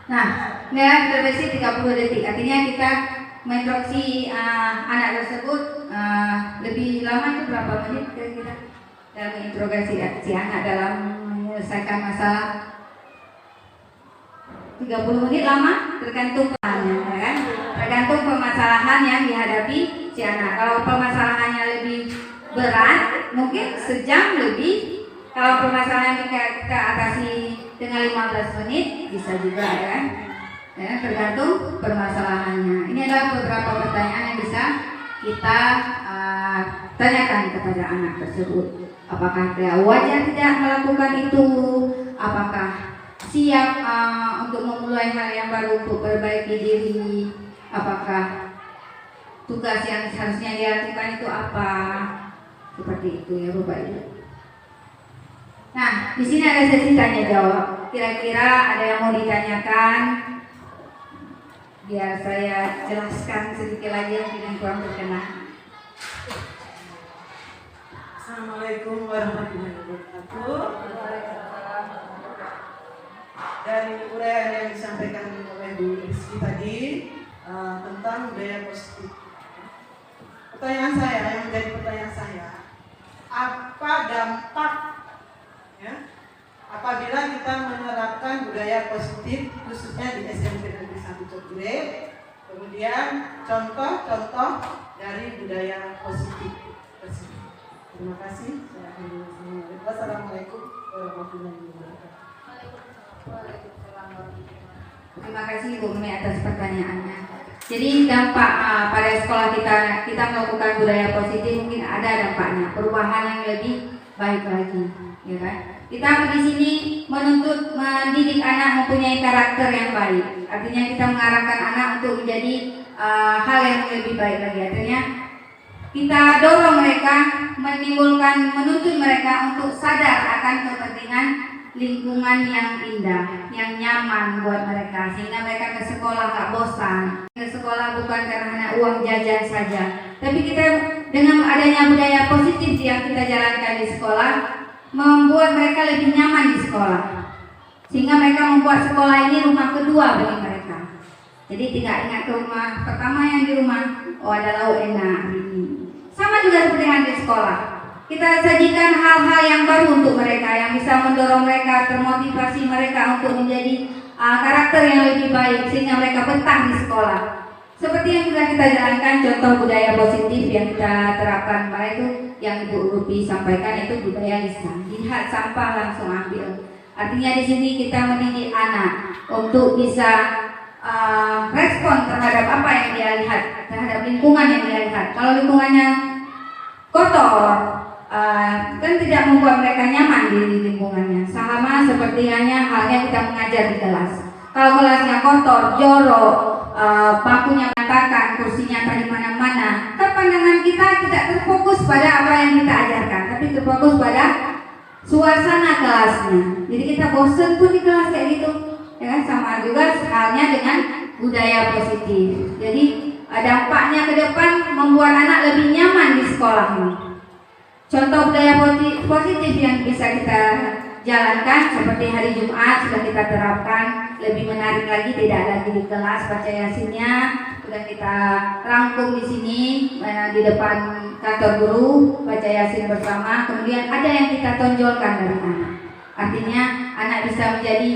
[SPEAKER 1] Nah, durasi 30 detik. Artinya kita menginstruksi anak tersebut lebih lama itu berapa menit kira-kira dalam menginterogasi si anak dalam menyelesaikan masalah. 30 menit lama tergantung ya kan? Tergantung permasalahan yang dihadapi si anak. Kalau permasalahannya lebih berat, mungkin sejam lebih. Kalau permasalahan yang kita atasi dengan 15 menit bisa juga ya kan? Ya, tergantung permasalahannya. Ini adalah beberapa pertanyaan yang bisa kita tanyakan kepada anak tersebut. Apakah dia wajar tidak melakukan itu? Apakah siap untuk memulai hal yang baru untuk perbaiki diri? Apakah tugas yang seharusnya dia lakukan itu apa? Seperti itu ya Bapak Ibu. Nah, di sini ada sesi tanya jawab. Kira-kira ada yang mau ditanyakan? Biar saya jelaskan sedikit lagi yang kurang berkenan.
[SPEAKER 4] Assalamualaikum warahmatullahi wabarakatuh. Dari uraian yang disampaikan oleh Bu Rizky tadi tentang budaya positif. Pertanyaan saya, yang menjadi pertanyaan saya, apa dampak apabila kita menerapkan budaya positif khususnya di SMP Negeri 1 Cogure, kemudian contoh-contoh dari budaya positif tersebut. Terima kasih. Wassalamualaikum warahmatullahi wabarakatuh.
[SPEAKER 1] Terima kasih Bu Mimi atas pertanyaannya. Jadi dampak pada sekolah kita melakukan budaya positif, mungkin ada dampaknya, perubahan yang lebih baik lagi, ya kan? Kita di sini menuntut mendidik anak mempunyai karakter yang baik. Artinya kita mengarahkan anak untuk menjadi hal yang lebih baik lagi. Artinya kita dorong mereka, menuntut mereka untuk sadar akan kepentingan lingkungan yang indah, yang nyaman buat mereka, sehingga mereka ke sekolah nggak bosan. Ke sekolah bukan karena hanya uang jajan saja, tapi kita dengan adanya budaya positif yang kita jalankan di sekolah, membuat mereka lebih nyaman di sekolah, sehingga mereka membuat sekolah ini rumah kedua bagi mereka. Jadi tidak ingat ke rumah pertama yang di rumah, oh ada lauk enak ini. Sama juga seperti yang di sekolah. Kita sajikan hal-hal yang baru untuk mereka, yang bisa mendorong mereka, termotivasi mereka untuk menjadi karakter yang lebih baik, sehingga mereka betah di sekolah. Seperti yang sudah kita jalankan, contoh budaya positif yang kita terapkan kemarin itu yang Ibu Rupi sampaikan, itu budaya lisan. Lihat sampah langsung ambil. Artinya di sini kita mendidik anak untuk bisa respon terhadap apa yang dia lihat, terhadap lingkungan yang dia lihat. Kalau lingkungannya kotor, kan tidak membuat mereka nyaman di lingkungannya. Sama seperti halnya kita mengajar di kelas. Kalau kelasnya kotor, jorok, bangkunya berantakan, kursinya ada di mana-mana, kan pandangan kita tidak terfokus pada apa yang kita ajarkan, tapi terfokus pada suasana kelasnya. Jadi kita bosen tuh di kelas kayak gitu, ya kan? Sama juga halnya dengan budaya positif. Jadi dampaknya ke depan membuat anak lebih nyaman di sekolah. Contoh budaya positif yang bisa kita jalankan seperti hari Jumat sudah kita terapkan, lebih menarik lagi, tidak lagi di kelas baca yasinnya, sudah kita rangkum di sini di depan kantor guru baca yasin bersama. Kemudian ada yang kita tonjolkan dari anak, artinya anak bisa menjadi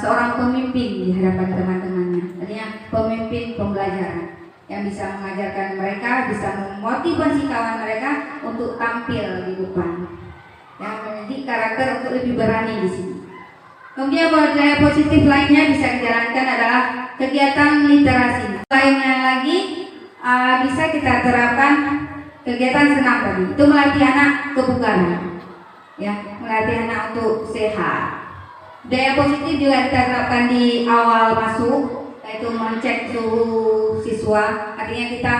[SPEAKER 1] seorang pemimpin di hadapan teman-temannya, artinya pemimpin pembelajaran yang bisa mengajarkan mereka, bisa memotivasi kawan mereka untuk tampil di depan, yang menjadi karakter untuk lebih berani di sini. Kemudian budaya positif lainnya bisa dijalankan adalah kegiatan literasi. Lainnya lagi bisa kita terapkan kegiatan senam tadi. Itu melatih anak kebugaran, ya, melatih anak untuk sehat. Budaya positif juga kita terapkan di awal masuk, yaitu mengecek suhu siswa. Artinya kita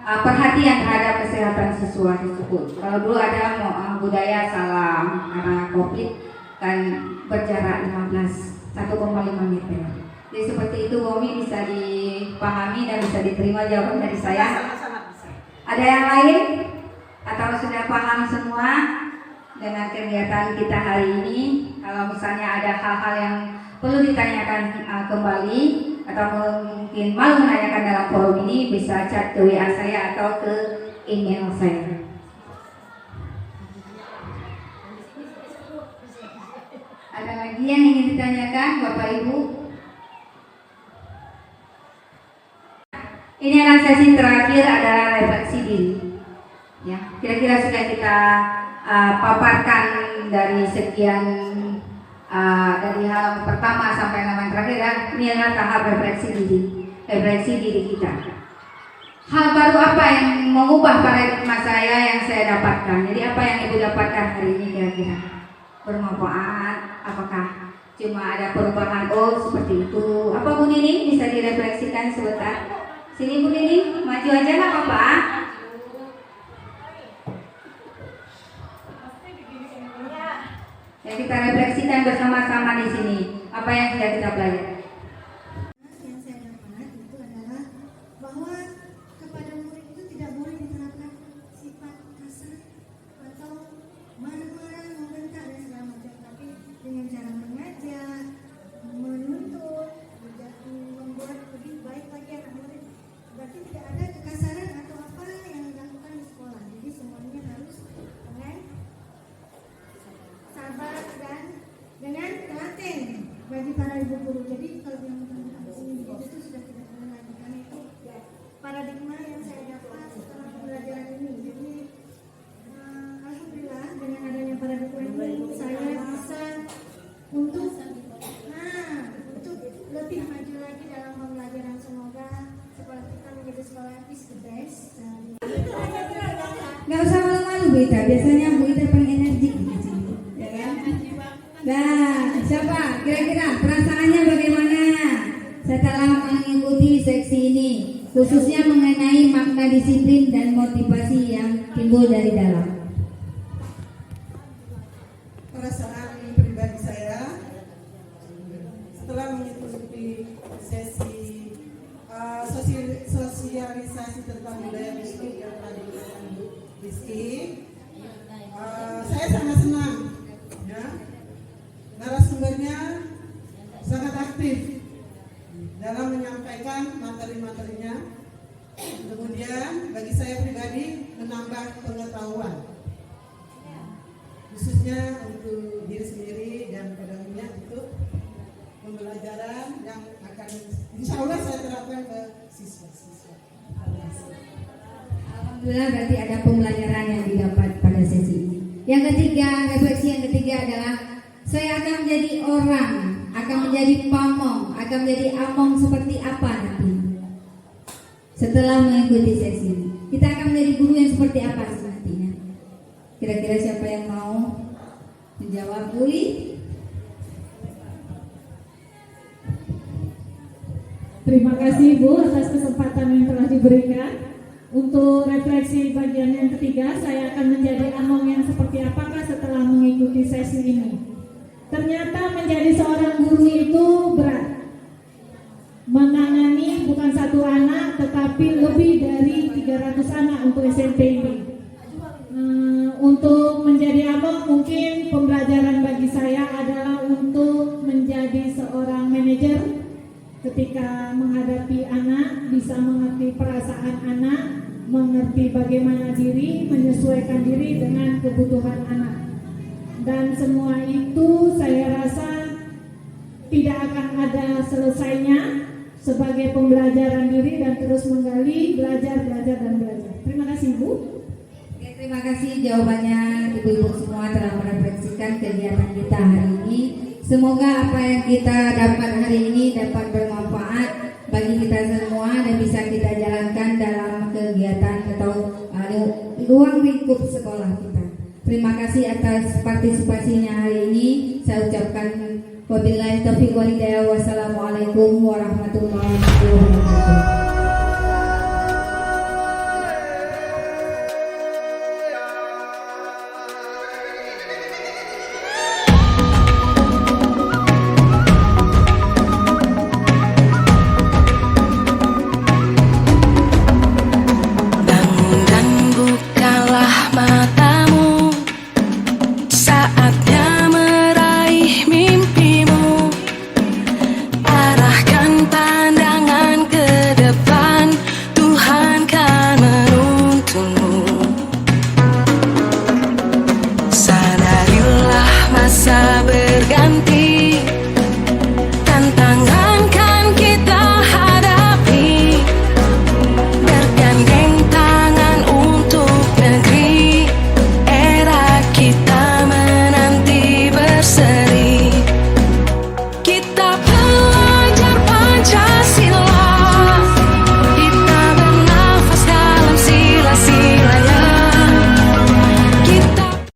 [SPEAKER 1] perhatian terhadap kesehatan siswa tersebut. Kalau dulu ada budaya salam karena COVID kan berjarak 1,5 meter. Jadi seperti itu Bomi, bisa dipahami dan bisa diterima jawaban dari saya. Ada yang lain atau sudah paham semua dengan kegiatan kita hari ini? Kalau misalnya ada hal-hal yang perlu ditanyakan kembali atau mungkin malu menanyakan dalam forum ini, bisa chat ke WA saya atau ke email saya. Ada lagi yang ingin ditanyakan Bapak Ibu? Ini adalah sesi terakhir, adalah refleksi diri. Ya, kira-kira sudah kita paparkan dari sekian dari halaman pertama sampai halaman terakhir, ya. Ini adalah tahap refleksi diri kita. Hal baru apa yang mengubah paradigma saya yang saya dapatkan? Jadi apa yang Ibu dapatkan hari ini kira-kira? Bermanfaat? Apakah cuma ada perubahan? Oh seperti itu. Apa Bu Nini bisa direfleksikan sebentar? Sini Bu Nini, maju aja nggak apa-apa. Ya, kita refleksikan bersama-sama di sini. Apa yang sudah kita pelajari?
[SPEAKER 5] Yang saya dapat itu adalah bahwa kepada murid itu tidak boleh diterapkan sifat kasar atau marah-marah, membentak dan segala macam, tapi dengan cara mengajak, menuntut, membuat lebih baik lagi anak murid. Berarti tidak ada kekasaran atau apa yang dilakukan di sekolah. Jadi semuanya harus dengan sabar dan dengan telaten bagi para ibu guru. Jadi kalau yang ini begitu itu sudah tidak boleh lagi, karena itu paradigma yang saya dapat setelah pembelajaran ini. Jadi alhamdulillah dengan adanya paradigma ini saya bisa untuk lebih maju lagi dalam pembelajaran. Semoga sekolah kita menjadi sekolah yang is the best.
[SPEAKER 1] Nggak usah malu-malu Bu Ita, biasanya Bu Ita paling energik di sini, ya kan? Nah, siapa? Kira-kira perasaannya bagaimana setelah mengikuti seksi ini, khususnya mengenai makna disiplin dan motivasi yang timbul dari dalam?
[SPEAKER 4] Perasaan pribadi saya setelah mengikuti sesi sosialisasi tentang budaya miskin yang tadi diberikan Bu Rizky, saya sangat senang, ya. Narasumbernya sangat aktif dalam menyampaikan materi-materinya. Kemudian bagi saya pribadi menambah pengetahuan, khususnya untuk diri sendiri dan pedagangnya untuk pembelajaran yang akan insya Allah saya terapkan ke siswa-siswa.
[SPEAKER 1] Alhamdulillah, berarti ada pembelajaran yang didapat pada sesi ini. Yang ketiga, refleksi yang ketiga adalah saya akan menjadi orang, akan menjadi pamong, akan menjadi among seperti apa nanti setelah mengikuti sesi ini. Kita akan menjadi guru yang seperti apa nantinya? Kira-kira siapa yang mau menjawab? Uli?
[SPEAKER 3] Terima kasih Bu atas kesempatan yang telah diberikan. Untuk refleksi bagian yang ketiga, saya akan menjadi among yang seperti apakah setelah mengikuti sesi ini. Ternyata menjadi seorang guru itu berat. Menangani bukan satu anak, tetapi lebih dari 300 anak untuk SMP ini. Untuk menjadi among mungkin pembelajaran bagi saya adalah untuk menjadi seorang manajer. Ketika menghadapi anak, bisa mengerti perasaan anak, mengerti bagaimana diri, menyesuaikan diri dengan kebutuhan anak. Dan semua itu saya rasa tidak akan ada selesainya sebagai pembelajaran diri dan terus menggali, belajar, dan belajar. Terima kasih Bu.
[SPEAKER 1] Oke, terima kasih jawabannya ibu-ibu semua telah merefleksikan kegiatan kita hari ini. Semoga apa yang kita dapat hari ini dapat bermanfaat bagi kita semua dan bisa kita jalankan dalam kegiatan atau ruang lingkup sekolah kita. Terima kasih atas partisipasinya hari ini. Saya ucapkan wabillahi taufiq wal hidayah. Wassalamualaikum warahmatullahi wabarakatuh.